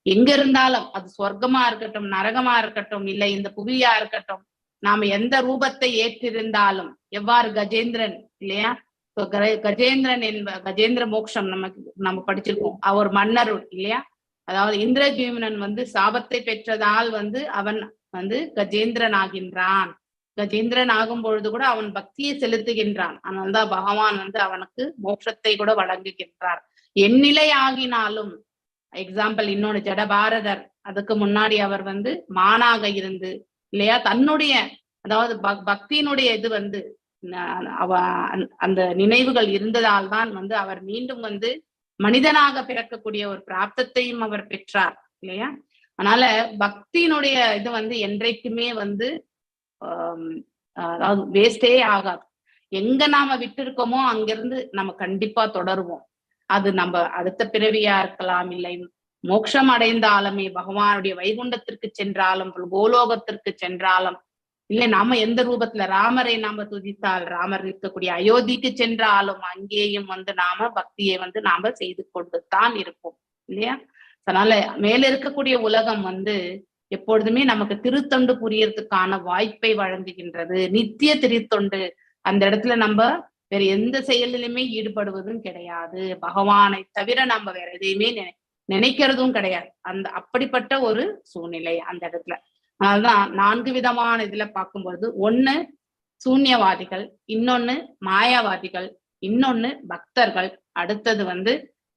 [SPEAKER 2] எங்க இருந்தாலும் அது சொர்க்கமா இருக்கட்டும், நரகமா இருக்கட்டும், இல்லை இந்த புவியா இருக்கட்டும், நாம எந்த ரூபத்தை ஏற்றிருந்தாலும், எவ்வாறு கஜேந்திரன் இல்லையா? கஜேந்திரன் கஜேந்திர மோட்சம் நம்ம படிச்சிருக்கோம். அவர் மன்னர் இல்லையா? அதாவது இந்திரஜீவனன் வந்து சாபத்தை பெற்றதால் வந்து அவன் வந்து கஜேந்திரன் ஆகின்றான். கஜேந்திரன் ஆகும் பொழுது கூட அவன் பக்தியை செலுத்துகின்றான். அதனால்தான் பகவான் வந்து அவனுக்கு மோட்சத்தை கூட வழங்குகின்றார். எந்நிலை ஆகினாலும், எக்ஸாம்பிள் இன்னொன்னு ஜடபாரதர், அதுக்கு முன்னாடி அவர் வந்து மானாக இருந்து இல்லையா, தன்னுடைய அதாவது பக்தியினுடைய இது வந்து அந்த நினைவுகள் இருந்ததால் தான் வந்து அவர் மீண்டும் வந்து மனிதனாக பிறக்கக்கூடிய ஒரு பிராப்தத்தையும் அவர் பெற்றார் இல்லையா. அதனால பக்தியினுடைய இது வந்து என்றைக்குமே வந்து அதாவது வேஸ்டே ஆகாது. எங்க நாம விட்டு இருக்கோமோ அங்கிருந்து நம்ம கண்டிப்பா தொடருவோம். அது நம்ம அடுத்த பிறவியா இருக்கலாம், இல்லை மோட்சம் அடைந்தாலுமே பகவானுடைய வைகுண்டத்திற்கு சென்றாலும் கோலோகத்திற்கு சென்றாலும், இல்லை நாம எந்த ரூபத்துல ராமரை நாம துதித்தால் ராமர் இருக்கக்கூடிய அயோத்திக்கு சென்றாலும் அங்கேயும் வந்து நாம பக்தியை வந்து நாம செய்து கொண்டுதான் இருப்போம் இல்லையா. அதனால மேல இருக்கக்கூடிய உலகம் வந்து எப்பொழுதுமே நமக்கு திருத்தொண்டு புரியறதுக்கான வாய்ப்பை வழங்குகின்றது. நித்திய திருத்தொண்டு. அந்த இடத்துல நம்ம வேற எந்த செயலிலுமே ஈடுபடுவதும் கிடையாது. பகவானை தவிர நம்ம வேற எதையுமே நினைக்கிறதும் கிடையாது. அப்படிப்பட்ட ஒரு சூழ்நிலை அந்த இடத்துல. அதனால்தான் 4 விதமான இதுல பார்க்கும்போது, ஒண்ணு சூன்யவாதிகள், இன்னொன்னு மாயாவாதிகள், இன்னொன்னு பக்தர்கள், அடுத்தது வந்து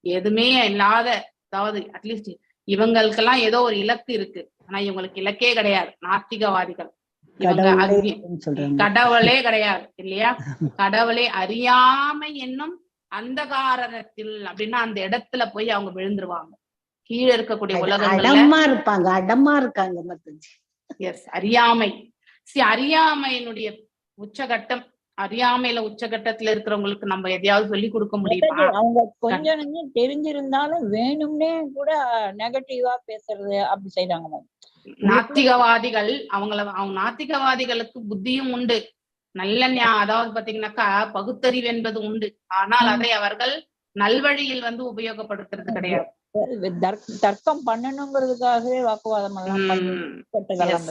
[SPEAKER 2] எதுவுமே இல்லாத, அதாவது அட்லீஸ்ட் இவங்களுக்கெல்லாம் ஏதோ ஒரு இலக்கு இருக்கு, ஆனா இவங்களுக்கு இலக்கே கிடையாது, நாஸ்திகவாதிகள். கடவுளே கிடையாது இல்லையா. கடவுளே அறியாமை என்னும் அந்த காரணத்தில் அப்படின்னா அந்த இடத்துல போய் அவங்க விழுந்துருவாங்க. கீழே இருக்கக்கூடிய உலகங்கள்ல
[SPEAKER 3] இருப்பாங்க, அடமா இருக்காங்க.
[SPEAKER 2] எஸ், அறியாமை. அறியாமையினுடைய உச்சகட்டம். அறியாமையில உச்சகட்டத்துல இருக்கிறவங்களுக்கு நம்ம எதையாவது சொல்லி கொடுக்க முடியுமா?
[SPEAKER 5] அவங்க கொஞ்சம் தெரிஞ்சிருந்தாலும் வேணும்னே கூட நெகட்டிவா பேசுறது அப்படி செய்யறாங்க.
[SPEAKER 2] நாத்திகவாதிகள் அவங்க நாத்திகவாதிகளுக்கு புத்தியும் உண்டு, நல்ல அதாவது பாத்தீங்கன்னாக்கா பகுத்தறிவு என்பது உண்டு. ஆனால் அதை அவர்கள் நல்வழியில் வந்து உபயோகப்படுத்துறது கிடையாது.
[SPEAKER 5] தர்க்கம் பண்ணணுங்கிறதுக்காகவே வாக்குவாதம் எல்லாம்.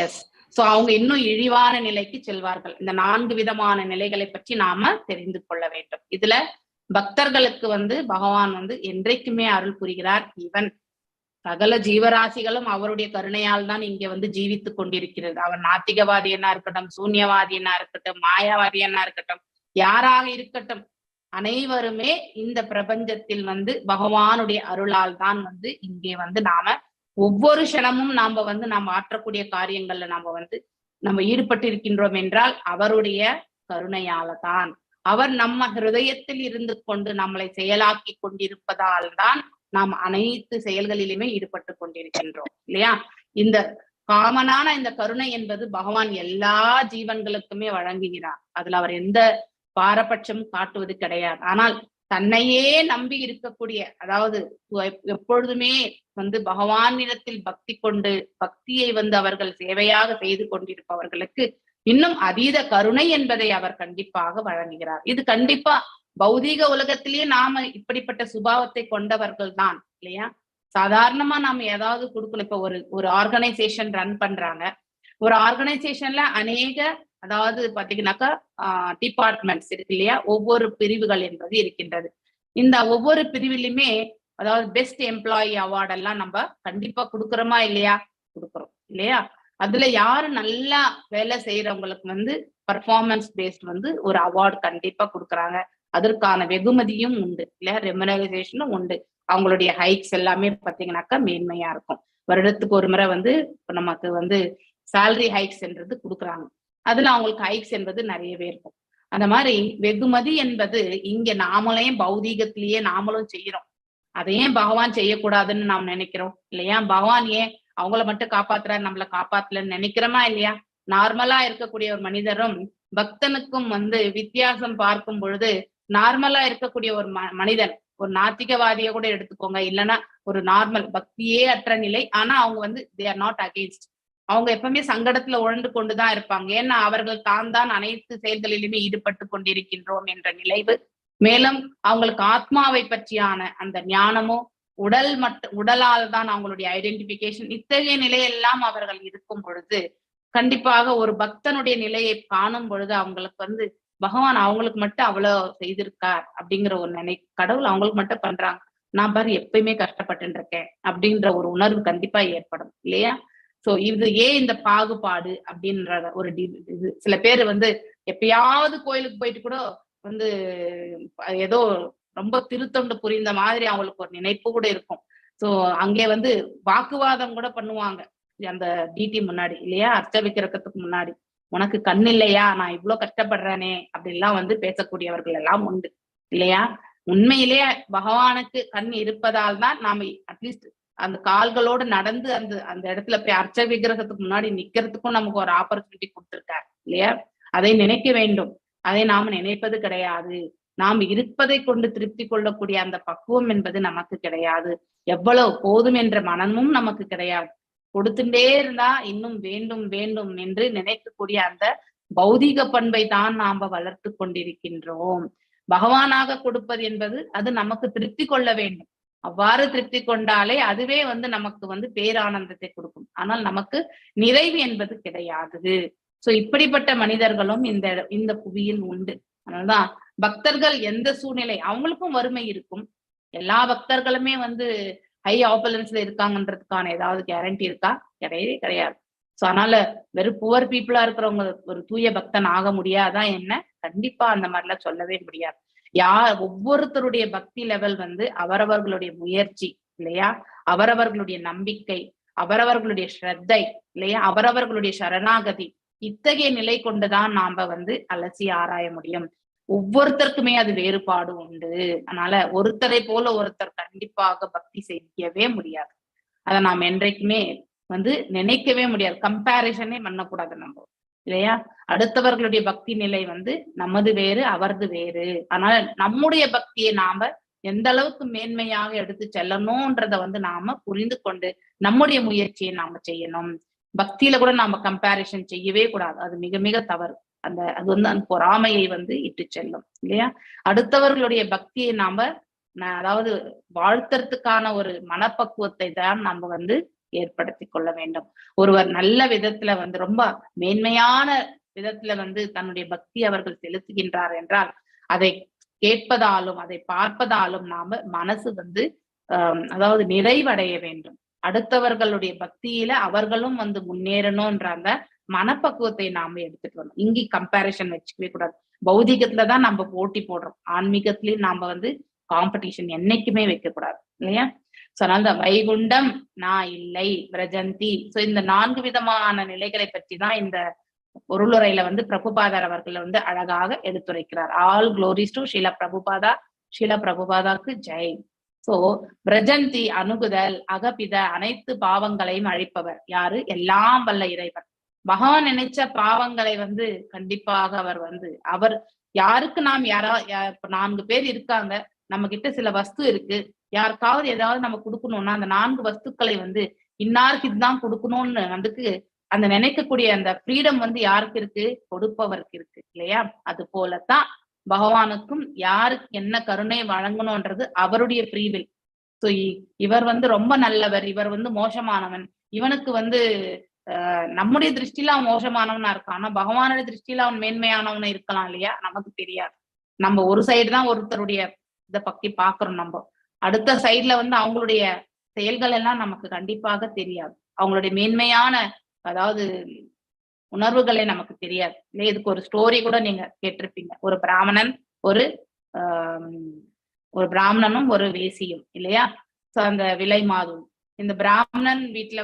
[SPEAKER 2] எஸ். சோ அவங்க இன்னும் இழிவான நிலைக்கு செல்வார்கள். இந்த 4 விதமான நிலைகளை பற்றி நாம தெரிந்து கொள்ள வேண்டும். இதுல பக்தர்களுக்கு வந்து பகவான் வந்து என்றைக்குமே அருள் புரிகிறார். இவன் சகல ஜீவராசிகளும் அவருடைய கருணையால் தான் இங்க வந்து ஜீவித்துக் கொண்டிருக்கிறது. அவன் நாத்திகவாதி என்ன இருக்கட்டும், சூன்யவாதி என்ன இருக்கட்டும், மாயாவாதி என்ன இருக்கட்டும், யாராக இருக்கட்டும், அனைவருமே இந்த பிரபஞ்சத்தில் வந்து பகவானுடைய அருளால் தான் வந்து இங்கே வந்து நாம ஒவ்வொரு க்ஷணமும் நாம வந்து நாம் ஆற்றக்கூடிய காரியங்கள்ல நம்ம ஈடுபட்டு இருக்கின்றோம் என்றால் அவருடைய கருணையால தான். அவர் நம்ம ஹிருதயத்தில் இருந்து கொண்டு நம்மளை செயலாக்கி கொண்டிருப்பதால் தான் நாம் அனைத்து செயல்களிலுமே ஈடுபட்டு கொண்டிருக்கின்றோம் இல்லையா. இந்த காமனான இந்த கருணை என்பது பகவான் எல்லா ஜீவன்களுக்குமே வழங்குகிறார். அதுல அவர் எந்த பாரபட்சம் காட்டுவது கிடையாது. ஆனால் தன்னையே நம்பி இருக்கக்கூடிய, அதாவது எப்பொழுதுமே வந்து பகவானிடத்தில் பக்தி கொண்டு பக்தியை வந்து அவர்கள் சேவையாக செய்து கொண்டிருப்பவர்களுக்கு இன்னும் அதீத கருணை என்பதை அவர் கண்டிப்பாக வழங்குகிறார். இது கண்டிப்பா பௌதீக உலகத்திலேயே நாம இப்படிப்பட்ட சுபாவத்தை கொண்டவர்கள் தான் இல்லையா. சாதாரணமா நாம ஏதாவது கொடுக்கணும். இப்ப ஒரு ஆர்கனைசேஷன் ரன் பண்றாங்க. ஒரு ஆர்கனைசேஷன்ல அநேக, அதாவது பாத்தீங்கன்னாக்கா டிபார்ட்மெண்ட்ஸ் இருக்கு இல்லையா, ஒவ்வொரு பிரிவுகள் என்பது இருக்கின்றது. இந்த ஒவ்வொரு பிரிவிலுமே அதாவது பெஸ்ட் எம்ப்ளாயி அவார்ட் எல்லாம் நம்ம கண்டிப்பா கொடுக்குறோமா இல்லையா, கொடுக்குறோம் இல்லையா. அதுல யாரு நல்லா வேலை செய்யறவங்களுக்கு வந்து பர்ஃபார்மன்ஸ் பேஸ்ட் வந்து ஒரு அவார்டு கண்டிப்பா கொடுக்குறாங்க. அதற்கான வெகுமதியும் உண்டு இல்லையா, ரெமுனரைசேஷனும் உண்டு. அவங்களுடைய ஹைக்ஸ் எல்லாமே பாத்தீங்கன்னாக்கா மேன்மையா இருக்கும். வருடத்துக்கு ஒரு முறை வந்து நமக்கு வந்து சேலரி ஹைக்ஸ் என்றது கொடுக்குறாங்க. அதுல அவங்களுக்கு ஹைக்ஸ் என்பது நிறையவே இருக்கும். அந்த மாதிரி வெகுமதி என்பது இங்க நாமளையும் பௌதீகத்திலேயே நாமளும் செய்யறோம். அதையே பகவான் செய்யக்கூடாதுன்னு நாம் நினைக்கிறோம் இல்லையா. பகவான் ஏன் அவங்கள மட்டும் காப்பாத்துறாரு, நம்மள காப்பாத்தலன்னு நினைக்கிறோமா இல்லையா. நார்மலா இருக்கக்கூடிய ஒரு மனிதரும் பக்தனுக்கும் வந்து வித்தியாசம் பார்க்கும் பொழுது, நார்மலா இருக்கக்கூடிய ஒரு மனிதன், ஒரு நாத்திகவாதியை கூட எடுத்துக்கோங்க, இல்லைன்னா ஒரு நார்மல் பக்தியே அற்ற நிலை, ஆனா அவங்க வந்து தே ஆர் நாட் அகெயின்ஸ்ட். அவங்க எப்பவுமே சங்கடத்துல உழந்து கொண்டுதான் இருப்பாங்க. ஏன்னா அவர்கள் தான் அனைத்து செயல்களிலுமே ஈடுபட்டு கொண்டிருக்கின்றோம் என்ற நிலைவு. மேலும் அவங்களுக்கு ஆத்மாவை பற்றியான அந்த ஞானமோ உடலால் தான் அவங்களுடைய ஐடென்டிபிகேஷன், இத்தகைய நிலையெல்லாம் அவர்கள் இருக்கும் பொழுது கண்டிப்பாக ஒரு பக்தனுடைய நிலையை காணும் பொழுது அவங்களுக்கு வந்து பகவான் அவங்களுக்கு மட்டும் அவ்வளவு செய்திருக்கார் அப்படிங்கிற ஒரு கடவுள் அவங்களுக்கு மட்டும் பண்றாங்க, நான் பாரு எப்பயுமே கஷ்டப்பட்டு இருக்கேன் அப்படின்ற ஒரு உணர்வு கண்டிப்பா ஏற்படும் இல்லையா. சோ இது ஏன் இந்த பாகுபாடு அப்படின்ற ஒரு இது. சில பேர் வந்து எப்பயாவது கோயிலுக்கு போயிட்டு கூட வந்து ஏதோ ரொம்ப திருத்தொண்டு புரிந்த மாதிரி அவங்களுக்கு ஒரு நினைப்பு கூட இருக்கும். சோ அங்கே வந்து வாக்குவாதம் கூட பண்ணுவாங்க அந்த டிடி முன்னாடி இல்லையா, அர்ச்ச விக்கிரகத்துக்கு முன்னாடி. உனக்கு கண் இல்லையா, நான் இவ்வளவு கஷ்டப்படுறேனே அப்படிலாம் வந்து பேசக்கூடியவர்கள் எல்லாம் உண்டு இல்லையா. உண்மையிலே பகவானுக்கு கண் இருப்பதால் தான் நாம அட்லீஸ்ட் அந்த கால்களோடு நடந்து அந்த அந்த இடத்துல போய் அர்ச்ச விக்கிரகத்துக்கு முன்னாடி நிக்கிறதுக்கும் நமக்கு ஒரு ஆப்பர்ச்சுனிட்டி கொடுத்திருக்காரு இல்லையா? அதை நினைக்க வேண்டும். அதை நாம நினைப்பது கிடையாது. நாம் இருப்பதை கொண்டு திருப்தி கொள்ளக்கூடிய அந்த பக்குவம் என்பது நமக்கு கிடையாது. எவ்வளவு போதும் என்ற மனமும் நமக்கு கிடையாது. கொடுத்துட்டே இருந்தா இன்னும் வேண்டும் வேண்டும் என்று நினைக்கக்கூடிய அந்த பௌதிக பண்பை தான் நாம வளர்த்து கொண்டிருக்கின்றோம். பகவானாக கொடுப்பது என்பது அது நமக்கு திருப்தி கொள்ள வேண்டும். அவ்வாறு திருப்தி கொண்டாலே அதுவே நமக்கு பேரானந்தத்தை கொடுக்கும். ஆனால் நமக்கு நிறைவு என்பது கிடையாது. சோ இப்படிப்பட்ட மனிதர்களும் இந்த புவியில் உண்டு. அதனால்தான் பக்தர்கள் எந்த சூழ்நிலை அவங்களுக்கும் வறுமை இருக்கும். எல்லா பக்தர்களுமே ஹை ஆப்பலன்ஸ்ல இருக்காங்கன்றதுக்கான ஏதாவது கேரண்டி இருக்கா? கிடையவே கிடையாது. சோ அதனால வெறும் புவர் பீப்புளா இருக்கிறவங்க ஒரு தூய பக்தன் ஆக முடியாதா என்ன? கண்டிப்பா அந்த மாதிரிலாம் சொல்லவே முடியாது. ஒவ்வொருத்தருடைய பக்தி லெவல் அவரவர்களுடைய முயற்சி இல்லையா, அவரவர்களுடைய நம்பிக்கை, அவரவர்களுடைய ஸ்ரத்தை இல்லையா, அவரவர்களுடைய சரணாகதி, இத்தகைய நிலை கொண்டுதான் நாம அலசி ஆராய முடியும். ஒவ்வொருத்தருக்குமே அது வேறுபாடு உண்டு. அதனால ஒருத்தரை போல ஒருத்தர் கண்டிப்பாக பக்தி செய்யவே முடியாது. அதை நாம் என்றைக்குமே நினைக்கவே முடியாது. கம்பேரிசனே பண்ணக்கூடாது நம்ம இல்லையா? அடுத்தவர்களுடைய பக்தி நிலை நமது வேறு, அவரது வேறு. அதனால நம்முடைய பக்தியை நாம எந்த அளவுக்கு மேன்மையாக எடுத்து செல்லணும்ன்றத நாம புரிந்து கொண்டு நம்முடைய முயற்சியை நாம செய்யணும். பக்தியில கூட நாம கம்பேரிசன் செய்யவே கூடாது. அது மிக மிக தவறு. அது அந்த பொறாமையை இட்டு செல்லும் இல்லையா? அடுத்தவர்களுடைய பக்தியை நாம அதாவது வாழ்த்துறதுக்கான ஒரு மனப்பக்குவத்தை தான் நம்ம ஏற்படுத்தி கொள்ள வேண்டும். ஒருவர் நல்ல விதத்துல ரொம்ப மேன்மையான விதத்துல தன்னுடைய பக்தி அவர்கள் செலுத்துகின்றார் என்றால் அதை கேட்பதாலும் அதை பார்ப்பதாலும் நாம மனசு அதாவது நிறைவடைய வேண்டும். அடுத்தவர்களுடைய பக்தியில அவர்களும் முன்னேறணும்ன்ற அந்த மனப்பக்குவத்தை நாம எடுத்துட்டு வரணும். இங்கே கம்பேரிசன் வச்சுக்கவே கூடாது. பௌதிகத்துலதான் நம்ம போட்டி போடுறோம். ஆன்மீகத்திலயும் நாம காம்படிஷன் என்னைக்குமே வைக்கக்கூடாது இல்லையா? சோ அதனால வைகுண்டம் நான் இல்லை பிரஜந்தி. சோ இந்த 4 விதமான நிலைகளை பற்றி தான் இந்த பொருளுரையில பிரபுபாதர் அவர்கள் அழகாக எடுத்துரைக்கிறார். All glories to Srila Prabhupada. Srila பிரபுபாதாக்கு ஜெய். சோ பிரஜந்தி அணுகுதல், அகபித அனைத்து பாவங்களையும் அழிப்பவர் யாரு? எல்லாம் வல்ல இறைவன். பகவான் நினைச்ச பாவங்களை கண்டிப்பாக அவர் அவர் யாருக்கு நாம் 4 பேர் இருக்காங்க, நம்ம கிட்ட சில வஸ்து இருக்கு, யாருக்காவது ஏதாவது நம்ம கொடுக்கணும்னா அந்த 4 வஸ்துக்களை இன்னாருக்கு இதுதான் கொடுக்கணும்னு அந்த நினைக்கக்கூடிய அந்த ஃப்ரீடம் யாருக்கு இருக்கு? கொடுப்பவருக்கு இருக்கு இல்லையா? அது போலத்தான் பகவானுக்கும் யாருக்கு என்ன கருணை வழங்கணும்ன்றது அவருடைய ஃப்ரீவில். சோ இவர் ரொம்ப நல்லவர், இவர் மோசமானவன், இவனுக்கு நம்முடைய திருஷ்டில அவன் மோசமானவனா இருக்கான், ஆனா பகவானுடைய திருஷ்டில அவன் மேன்மையானவனா இருக்கலாம் இல்லையா? நமக்கு தெரியாது. நம்ம ஒரு சைடு தான் ஒருத்தருடைய இதை பத்தி பாக்குறோம். நம்ம அடுத்த சைட்ல அவங்களுடைய செயல்கள் எல்லாம் நமக்கு கண்டிப்பாக தெரியாது. அவங்களுடைய மேன்மையான அதாவது உணர்வுகளே நமக்கு தெரியாது இல்லையா? இதுக்கு ஒரு ஸ்டோரி கூட நீங்க கேட்டிருப்பீங்க. ஒரு பிராமணன் ஒரு பிராமணனும் ஒரு வேசியும் இல்லையா? சோ அந்த விலை மாதும். இந்த பிராமணன் வீட்டுல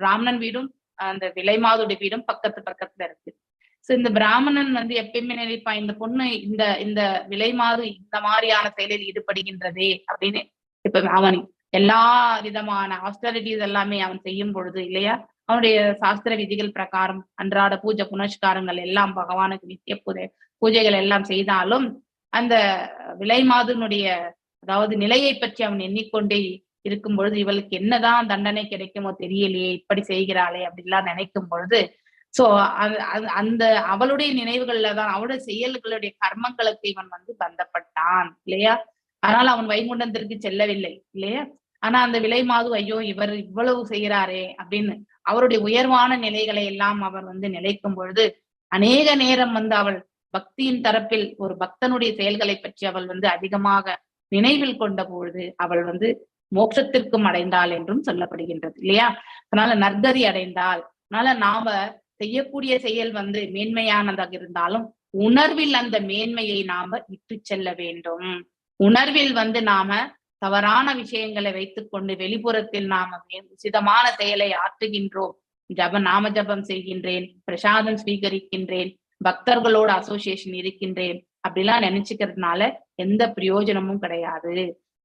[SPEAKER 2] பிராமணன் வீடும் அந்த விலை மாதுடைய வீடும் பக்கத்துல இருக்கு. சோ இந்த பிராமணன் எப்பயுமே நினைப்பான், இந்த பொண்ணு இந்த விலை மாது இந்த மாதிரியான செயலில் ஈடுபடுகின்றதே அப்படின்னு. இப்ப அவன் எல்லா விதமான ஆஸ்டரிட்டிஸ் எல்லாமே அவன் செய்யும் பொழுது இல்லையா, அவனுடைய சாஸ்திர விதிகள் பிரகாரம் அன்றாட பூஜை புனஸ்காரங்கள் எல்லாம் பகவானுக்கு நித்திய பூஜைகள் எல்லாம் செய்தாலும் அந்த விலை மாதுனுடைய அதாவது நிலையை பற்றி அவன் எண்ணிக்கொண்டே இருக்கும் பொழுது இவளுக்கு என்னதான் தண்டனை கிடைக்குமோ தெரியலையே, இப்படி செய்கிறாளே அப்படிலாம் நினைக்கும் பொழுது சோ அந்த அவளுடைய நினைவுகள்லதான் அவளுடைய செயல்களுடைய கர்மங்களுக்கு இவன் பந்தப்பட்டான் இல்லையா? அதனால அவன் வைகுண்டத்திற்கு செல்லவில்லை இல்லையா? ஆனா அந்த விலை மாது ஐயோ இவர் இவ்வளவு செய்கிறாரே அப்படின்னு அவருடைய உயர்வான நிலைகளை எல்லாம் அவர் நிலைக்கும் பொழுது அநேக நேரம் அவள் பக்தியின் தரப்பில் ஒரு பக்தனுடைய செயல்களை பற்றி அவள் அதிகமாக நினைவில் கொண்ட பொழுது அவள் மோட்சத்திற்கும் அடைந்தாள் என்றும் சொல்லப்படுகின்றது இல்லையா? அதனால நற்கதி அடைந்தாள். அதனால நாம செய்யக்கூடிய செயல் மேன்மையானதாக இருந்தாலும் உணர்வில் அந்த மேன்மையை நாம இட்டு செல்ல வேண்டும். உணர்வில் நாம தவறான விஷயங்களை வைத்துக்கொண்டு வெளிப்புறத்தில் நாம உசிதமான செயலை ஆற்றுகின்றோம், நாம ஜபம் செய்கின்றேன், பிரசாதம் ஸ்வீகரிக்கின்றேன், பக்தர்களோட அசோசியேஷன் இருக்கின்றேன் அப்படிலாம் நினைச்சுக்கிறதுனால எந்த பிரயோஜனமும் கிடையாது.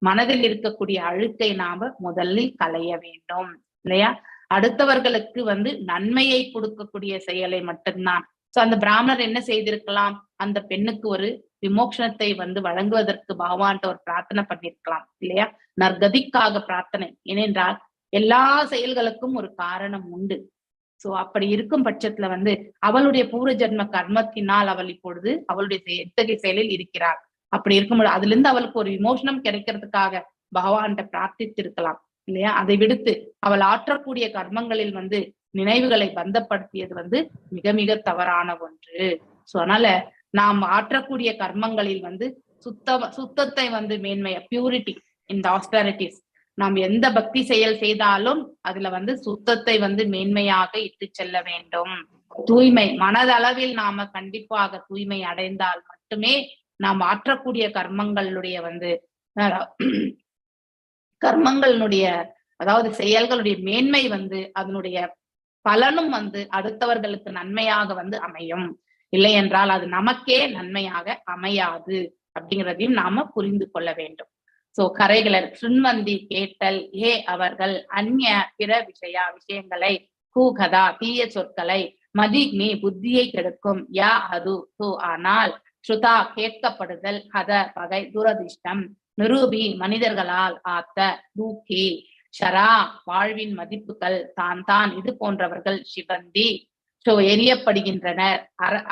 [SPEAKER 2] மனதில் இருக்கக்கூடிய அழுக்கை நாம முதலில் களைய வேண்டும் இல்லையா? அடுத்தவர்களுக்கு வந்து நன்மையை கொடுக்கக்கூடிய செயலை மட்டும்தான். சோ அந்த பிராமணர் என்ன செய்திருக்கலாம், அந்த பெண்ணுக்கு ஒரு விமோக்ஷனத்தை வந்து வழங்குவதற்கு பகவான்கிட்ட ஒரு பிரார்த்தனை பண்ணிருக்கலாம் இல்லையா? நற்கதிக்காக பிரார்த்தனை. ஏனென்றால் எல்லா செயல்களுக்கும் ஒரு காரணம் உண்டு. சோ அப்படி இருக்கும் பட்சத்துல வந்து அவளுடைய பூர்வ ஜென்ம கர்மத்தினால் அவள் இப்பொழுது அவளுடைய எத்தகைய செயலில் இருக்கிறாள். அப்படி இருக்கும்போது அதுல இருந்து அவளுக்கு ஒரு விமோசனம் கிடைக்கிறதுக்காக பகவான்கிட்ட பிரார்த்தித்திருக்கலாம் இல்லையா? அதை விடுத்து அவள் ஆற்றக்கூடிய கர்மங்களில் வந்து நினைவுகளை பந்தப்படுத்தியது வந்து மிக மிக தவறான ஒன்று. சோ அதனால நாம் ஆற்றக்கூடிய கர்மங்களில் வந்து சுத்தத்தை வந்து மேன்மையா, பியூரிட்டி இந்த ஆஸ்பெரிட்டிஸ், நாம் எந்த பக்தி செயல் செய்தாலும் அதுல வந்து சுத்தத்தை வந்து மேன்மையாக இட்டு செல்ல வேண்டும். தூய்மை மனதளவில் நாம கண்டிப்பாக தூய்மை அடைந்தால் மட்டுமே நாம் ஆற்றக்கூடிய கர்மங்களுடைய வந்து கர்மங்களுடைய அதாவது செயல்களுடைய மேன்மை வந்து அதனுடைய பலனும் வந்து அடுத்தவர்களுக்கு நன்மையாக வந்து அமையும். இல்லை என்றால் அது நமக்கே நன்மையாக அமையாது அப்படிங்கிறதையும் நாம புரிந்து கொள்ள வேண்டும். சோ கரைகளர் சுன்வந்தி கேட்டல் ஏ அவர்கள் அந்நிய பிற விஷயங்களை கூகதா தீய சொற்களை மதிக்னி புத்தியை கெடுக்கும் யா அது தூ ஆனால் ஸ்ருதா கேட்கப்படுதல் ஹத பகை துரதிஷ்டம் நிரூபி மனிதர்களால் ஆத்த தூக்கி ஷரா வாழ்வின் மதிப்புகள் தான் இது போன்றவர்கள் சிவந்தி எரியப்படுகின்றனர்.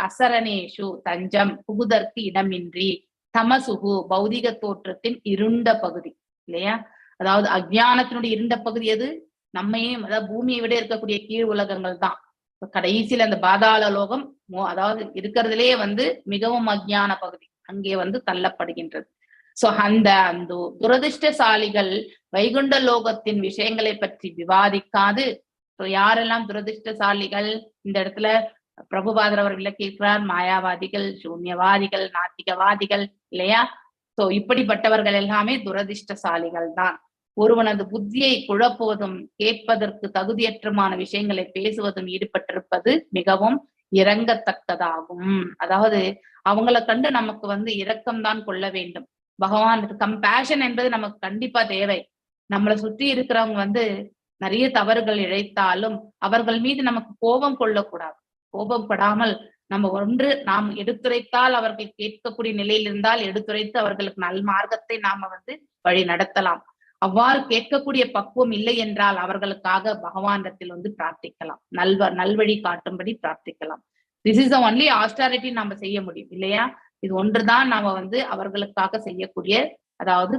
[SPEAKER 2] அசரணேஷு தஞ்சம் புகுதற்கு இடமின்றி தமசுகு பௌதிக தோற்றத்தின் இருண்ட பகுதி இல்லையா? அதாவது அஜ்ஞானத்தினுடைய இருண்ட பகுதி எது? நம்மையும் அதாவது பூமியை விட இருக்கக்கூடிய கீழ் உலகங்கள் தான். கடைசியில அந்த பாதாள லோகம் அதாவது இருக்கிறதுலே வந்து மிகவும் அஜ்ஞான பகுதி, அங்கே வந்து தள்ளப்படுகின்றது. சோ அந்த துரதிருஷ்டசாலிகள் வைகுண்ட லோகத்தின் விஷயங்களை பற்றி விவாதிக்காது. யாரெல்லாம் துரதிருஷ்டசாலிகள் இந்த இடத்துல பிரபுபாதர் அவர் விளக்கியிருக்கிறார். மாயாவாதிகள், சூன்யவாதிகள், நாத்திகவாதிகள் இல்லையா? சோ இப்படிப்பட்டவர்கள் எல்லாமே துரதிருஷ்டசாலிகள் தான். ஒருவனது புத்தியை குழப்புவதும் கேட்பதற்கு தகுதியற்றமான விஷயங்களை பேசுவதும் ஈடுபட்டிருப்பது மிகவும் இரங்கத்தக்கதாகும். அதாவது அவங்களை கண்டு நமக்கு வந்து இரக்கம்தான் கொள்ள வேண்டும். பகவான் கம்பேஷன் என்பது நமக்கு கண்டிப்பா தேவை. நம்மளை சுற்றி இருக்கிறவங்க வந்து நிறைய தவறுகள் இழைத்தாலும் அவர்கள் மீது நமக்கு கோபம் கொள்ளக்கூடாது. கோபம் படாமல் நாம் எடுத்துரைத்தால் அவர்கள் கேட்கக்கூடிய நிலையில் இருந்தால் எடுத்துரைத்து அவர்களுக்கு நல் மார்க்கத்தை நாம வந்து வழி நடத்தலாம். அவ்வாறு கேட்கக்கூடிய பக்குவம் இல்லை என்றால் அவர்களுக்காக பகவானிடத்தில் வந்து பிரார்த்திக்கலாம், நல்வழி காட்டும்படி பிரார்த்திக்கலாம். திஸ் இஸ் த ஒன்லி ஆஸ்டாரிட்டி நாம செய்ய முடியும் இல்லையா? இது ஒன்றுதான் நாம வந்து அவர்களுக்காக செய்யக்கூடிய அதாவது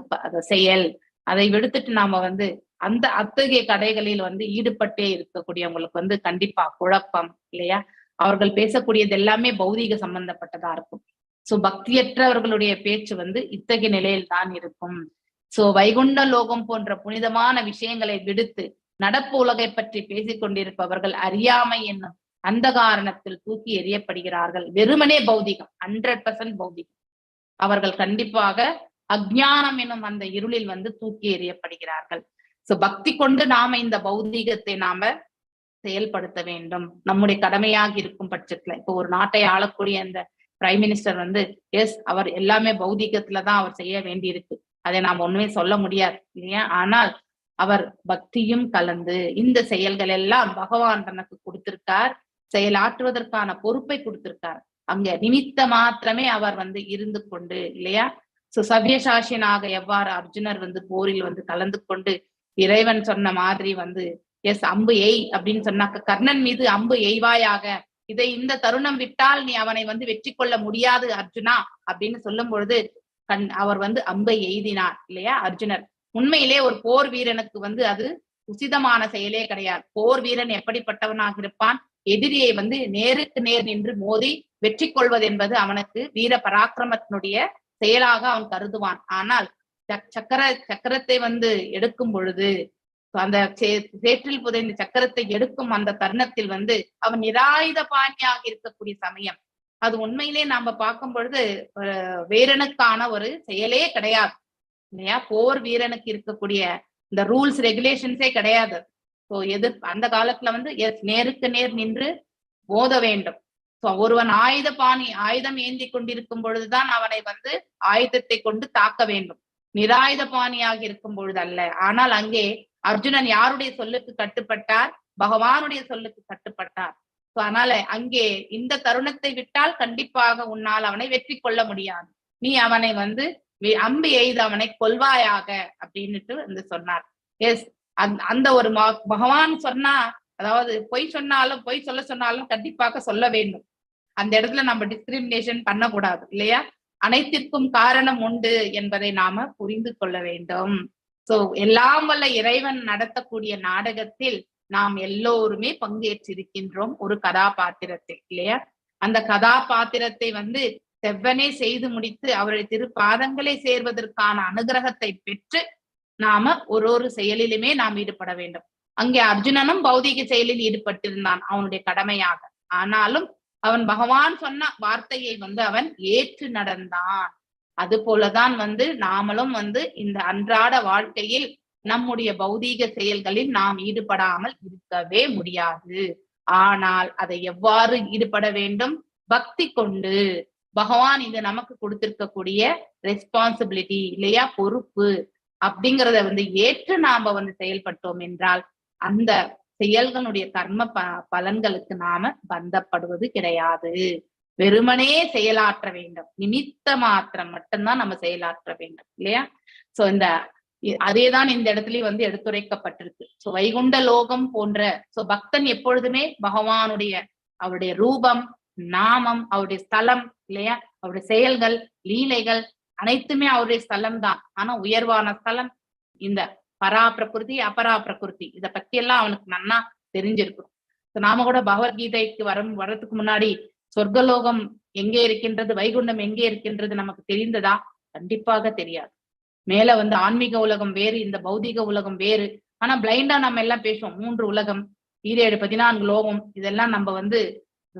[SPEAKER 2] செயல். அதை விடுத்துட்டு நாம வந்து அந்த அத்தகைய கடைகளில் வந்து ஈடுபட்டே இருக்கக்கூடியவங்களுக்கு வந்து கண்டிப்பா குழப்பம் இல்லையா? அவர்கள் பேசக்கூடியது எல்லாமே பௌதீக சம்பந்தப்பட்டதா இருக்கும். சோ பக்தியற்றவர்களுடைய பேச்சு வந்து இத்தகைய நிலையில் தான் இருக்கும். சோ வைகுண்ட லோகம் போன்ற புனிதமான விஷயங்களை விடுத்து நடப்பு உலகை பற்றி பேசிக் கொண்டிருப்பவர்கள் அறியாமை என்னும் அந்த காரணத்தில் தூக்கி எறியப்படுகிறார்கள். வெறுமனே பௌதிகம், 100% பௌதிகம். அவர்கள் கண்டிப்பாக அஜ்ஞானம் என்னும் அந்த இருளில் வந்து தூக்கி எறியப்படுகிறார்கள். சோ பக்தி கொண்டு நாம இந்த பௌதீகத்தை நாம செயல்படுத்த வேண்டும், நம்முடைய கடமையாக இருக்கும் பட்சத்துல. இப்போ ஒரு நாட்டை ஆளக்கூடிய அந்த பிரைம் மினிஸ்டர் வந்து அவர் எல்லாமே பௌதீகத்துலதான் அவர் செய்ய வேண்டி இருக்கு, அதை நாம் ஒண்ணுமே சொல்ல முடியாது இல்லையா? ஆனால் அவர் பக்தியும் கலந்து இந்த செயல்கள் எல்லாம் பகவான் தனக்கு கொடுத்திருக்கார், செயலாற்றுவதற்கான பொறுப்பை கொடுத்திருக்கார். அங்க நிமித்த மாத்திரமே அவர் வந்து இருந்து கொண்டு இல்லையா? சோ சவ்யசாசியனாக எவ்வாறு அர்ஜுனர் வந்து போரில் வந்து கலந்து கொண்டு இறைவன் சொன்ன மாதிரி வந்து அம்பு எய் அப்படின்னு சொன்னாக்க கர்ணன் மீது அம்பு எய்வாயாக, இந்த தருணம் விட்டால் நீ அவனை வந்து வெற்றி கொள்ள முடியாது அர்ஜுனா அப்படின்னு சொல்லும் பொழுது அவர் வந்து அம்பை எய்தினார் இல்லையா? அர்ஜுனர் உண்மையிலே ஒரு போர் வீரனுக்கு வந்து அது உசிதமான செயலே கிடையாது. போர் வீரன் எப்படிப்பட்டவனாக இருப்பான்? எதிரியை வந்து நேருக்கு நேர் நின்று மோதி வெற்றி கொள்வது என்பது அவனுக்கு வீர பராக்கிரமத்தினுடைய செயலாக அவன் கருதுவான். ஆனால் சக்கரத்தை வந்து எடுக்கும் பொழுது அந்த சேற்றில் புதைந்த சக்கரத்தை எடுக்கும் அந்த தருணத்தில் வந்து அவன் நிராயுத பாணியாக இருக்கக்கூடிய சமயம். அது உண்மையிலே நாம பார்க்கும் பொழுது வீரனுக்கான ஒரு செயலே கிடையாது இல்லையா? போர் வீரனுக்கு இருக்கக்கூடிய இந்த ரூல்ஸ் ரெகுலேஷன்ஸே கிடையாது. ஸோ அந்த காலத்துல வந்து நேருக்கு நேர் நின்று மோத வேண்டும். ஒருவன் ஆயுதம் ஏந்தி கொண்டிருக்கும் பொழுதுதான் அவனை வந்து ஆயுதத்தை கொண்டு தாக்க வேண்டும், நிராயுத பாணியாக இருக்கும் பொழுது அல்ல. ஆனால் அங்கே அர்ஜுனன் யாருடைய சொல்லுக்கு கட்டுப்பட்டார்? பகவானுடைய சொல்லுக்கு கட்டுப்பட்டார். அதனால அங்கே இந்த தருணத்தை விட்டால் கண்டிப்பாக உன்னால் அவனை வெற்றி கொள்ள முடியாது. நீ அவனை வந்து அம்பு எய்து அவனை கொல்வாயாக அப்படின்னுட்டு வந்து சொன்னார். எஸ், அந்த ஒரு பகவான் சொன்னா, அதாவது பொய் சொல்ல சொன்னாலும் கண்டிப்பாக சொல்ல வேண்டும். அந்த இடத்துல நம்ம டிஸ்கிரிமினேஷன் பண்ணக்கூடாது இல்லையா? அனைத்திற்கும் காரணம் உண்டு என்பதை நாம புரிந்து கொள்ள வேண்டும். சோ எல்லாம் வல்ல இறைவன் நடத்தக்கூடிய நாடகத்தில் நாம் எல்லோருமே பங்கேற்றிருக்கின்றோம் ஒரு கதாபாத்திரத்தில் இல்லையா? அந்த கதாபாத்திரத்தை வந்து செவ்வனே செய்து முடித்து அவருடைய திருப்பாதங்களை சேர்வதற்கான அனுகிரகத்தை பெற்று நாம ஒரு செயலிலுமே நாம் ஈடுபட வேண்டும். அங்கே அர்ஜுனனும் பௌதிக செயலில் ஈடுபட்டிருந்தான் அவனுடைய கடமையாக. ஆனாலும் அவன் பகவான் சொன்ன வார்த்தையை வந்து அவன் ஏற்று நடந்தான். அது போலதான் வந்து நாமளும் வந்து இந்த அன்றாட வாழ்க்கையில் நம்முடைய பௌதீக செயல்களில் நாம் ஈடுபடாமல் இருக்கவே முடியாது. ஆனால் அதை எவ்வாறு ஈடுபட வேண்டும்? பக்தி கொண்டு. பகவான் இது நமக்கு கொடுத்திருக்கக்கூடிய ரெஸ்பான்சிபிலிட்டி இல்லையா, பொறுப்பு அப்படிங்கிறத வந்து ஏற்று நாம வந்து செயல்பட்டோம் என்றால் அந்த செயல்களுடைய கர்ம பலன்களுக்கு நாம பந்தப்படுவது கிடையாது. வெறுமனே செயலாற்ற வேண்டும், நிமித்த மாத்திரம் மட்டும்தான் நம்ம செயலாற்ற வேண்டும் இல்லையா? சோ அதேதான் இந்த இடத்துலயும் வந்து எடுத்துரைக்கப்பட்டிருக்கு. சோ வைகுண்ட லோகம் போன்ற பக்தன் எப்பொழுதுமே பகவானுடைய அவருடைய ரூபம், நாமம், அவருடைய ஸ்தலம் இல்லையா, அவருடைய செயல்கள், லீலைகள் அனைத்துமே அவருடைய ஸ்தலம் தான். ஆனா உயர்வான ஸ்தலம் இந்த பரா பிரகிருதி, அபரா பிரகிருதி, இத பத்தி எல்லாம் அவனுக்கு நன்னா தெரிஞ்சிருக்கும். நாம கூட பகவத்கீதைக்கு வர்றதுக்கு முன்னாடி சொர்க்கலோகம் எங்கே இருக்கின்றது, வைகுண்டம் எங்கே இருக்கின்றது நமக்கு தெரிந்ததா? கண்டிப்பாக தெரியாது. மேல வந்து ஆன்மீக உலகம் வேறு, இந்த பௌதிக உலகம் வேறு. ஆனா பிளைண்டா நம்ம எல்லாம் பேசுவோம் 3 உலகம், 7 14 லோகம், இதெல்லாம் நம்ம வந்து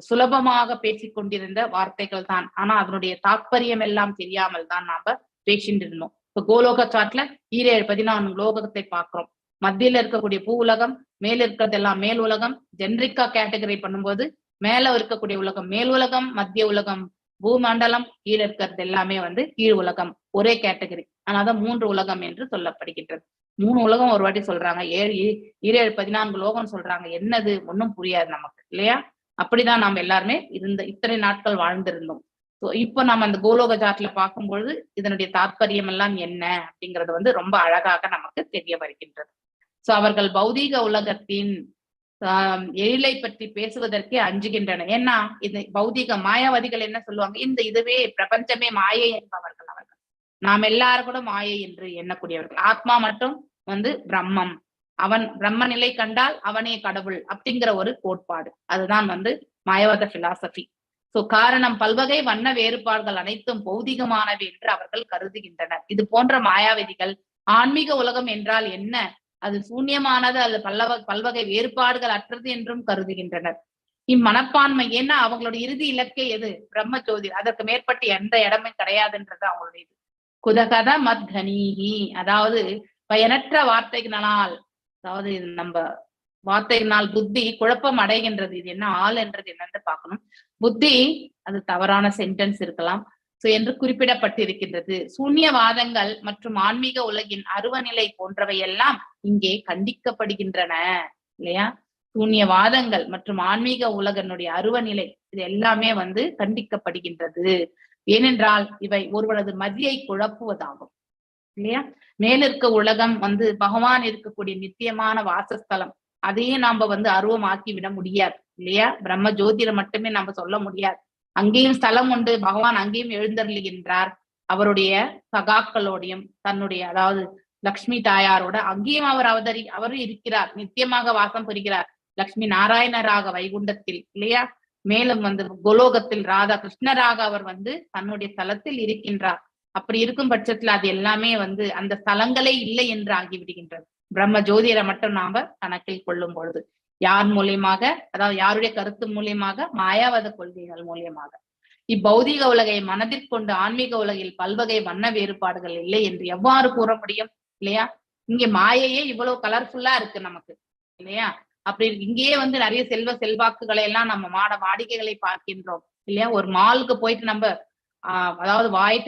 [SPEAKER 2] சுலபமாக பேசிக்கொண்டிருந்த வார்த்தைகள் தான். ஆனா அதனுடைய தாற்பயம் எல்லாம் தெரியாமல் தான் நாம பேசிட்டு இருந்தோம். இப்ப கோலோக சாட்ல 7 14 லோகத்தை பார்க்கிறோம். மத்தியில இருக்கக்கூடிய பூ உலகம், மேல இருக்கிறது எல்லாம் மேல் உலகம். ஜென்ரிக்கா கேட்டகரி பண்ணும்போது மேல இருக்கக்கூடிய உலகம் மேல் உலகம், மத்திய உலகம் பூமண்டலம், கீழே இருக்கிறது எல்லாமே வந்து கீழ் உலகம், ஒரே கேட்டகரி. ஆனாதான் 3 உலகம் என்று சொல்லப்படுகின்றது. 3 உலகம் ஒரு வாட்டி சொல்றாங்க, 7 14 லோகம் சொல்றாங்க. என்னது ஒன்னும் புரியாது நமக்கு இல்லையா? அப்படிதான் நாம் எல்லாருமே இத்தனை நாட்கள் வாழ்ந்திருந்தோம். இப்ப நம்ம அந்த கோலோக சாட்ல பார்க்கும்பொழுது இதனுடைய தாற்பயம் எல்லாம் என்ன அப்படிங்கிறது வந்து ரொம்ப அழகாக நமக்கு தெரிய வருகின்றது. அவர்கள் பௌதீக உலகத்தின் எழிலை பற்றி பேசுவதற்கே அஞ்சுகின்றன. ஏன்னா இது பௌதீக மாயாவாதிகள் என்ன சொல்லுவாங்க, இதுவே பிரபஞ்சமே மாயை என்பவர்கள் அவர்கள். நாம் எல்லாரும் கூட மாயை என்று எண்ணக்கூடியவர்கள். ஆத்மா மட்டும் வந்து பிரம்மம், அவன் பிரம்ம நிலை கண்டால் அவனே கடவுள் அப்படிங்கிற ஒரு கோட்பாடு. அதுதான் வந்து மாயவாத பிலாசபி. காரணம் பல்வகை வண்ண வேறுபாடுகள் அனைத்தும் பௌதிகமானவை என்று அவர்கள் கருதுகின்றனர். இது போன்ற மாயாவதிகள் ஆன்மீக உலகம் என்றால் என்ன, அது சூன்யமானது அல்லது பல்வகை வேறுபாடுகள் அற்றது என்றும் கருதுகின்றனர். இம்மனப்பான்மை ஏன்னா அவங்களுடைய இறுதி இலக்கே எது? பிரம்ம ஜோதி, அதற்கு மேற்பட்டு எந்த இடமும் கிடையாதுன்றது அவங்களுடைய இது. குதகத மத்கனீஹி, அதாவது பயனற்ற வார்த்தைகளால், அதாவது நம்ம வார்த்தையினால் புத்தி குழப்பம் அடைகின்றது. இது என்ன ஆள் என்றது என்னன்னு பார்க்கணும். புத்தி அது தவறான சென்டென்ஸ் இருக்கலாம் என்று குறிப்பிடப்பட்டிருக்கின்றது. சூன்யவாதங்கள் மற்றும் ஆன்மீக உலகின் அருவநிலை போன்றவை எல்லாம் இங்கே கண்டிக்கப்படுகின்றன இல்லையா? சூன்யவாதங்கள் மற்றும் ஆன்மீக உலகனுடைய அருவநிலை இது எல்லாமே வந்து கண்டிக்கப்படுகின்றது. ஏனென்றால் இவை ஒருவரது மதியை குழப்புவதாகும் இல்லையா? மேலிருக்க உலகம் வந்து பகவான் இருக்கக்கூடிய நித்தியமான வாசஸ்தலம். அதையும் நாம வந்து அருவமாக்கி விட முடியாது இல்லையா? பிரம்ம ஜோதிட மட்டுமே நம்ம சொல்ல முடியாது. அங்கேயும் ஸ்தலம் உண்டு, பகவான் அங்கேயும் எழுந்தருளுகின்றார். அவருடைய சகாக்களோடையும் தன்னுடைய அதாவது லக்ஷ்மி தாயாரோட அங்கேயும் அவரும் இருக்கிறார், நித்தியமாக வாசம் புரிகிறார். லக்ஷ்மி நாராயணராக வைகுண்டத்தில் இல்லையா? மேலும் வந்து கோலோகத்தில் ராதா கிருஷ்ணராக அவர் வந்து தன்னுடைய ஸ்தலத்தில் இருக்கின்றார். அப்படி இருக்கும் பட்சத்துல அது எல்லாமே வந்து அந்த ஸ்தலங்களே இல்லை என்று ஆகிவிடுகின்றது. பிரம்ம ஜோதிடரை மட்டும் நாம கணக்கில் கொள்ளும் பொழுது யார் மூலியமாக, அதாவது யாருடைய கருத்து மூலியமாக? மாயாவாத கொள்கைகள் மூலியமாக. இப்பௌதிக உலகை மனதிற்கொண்டு ஆன்மீக உலகில் பல்வகை வண்ண வேறுபாடுகள் இல்லை என்று எவ்வாறு கூற முடியும் இல்லையா? இங்க மாயையே இவ்வளவு கலர்ஃபுல்லா இருக்கு நமக்கு இல்லையா? அப்படி இங்கேயே வந்து நிறைய செல்வாக்குகளை எல்லாம் நம்ம வாடிக்கைகளை பார்க்கின்றோம் இல்லையா. ஒரு மாலுக்கு போயிட்டு நம்ம அதாவது வாய்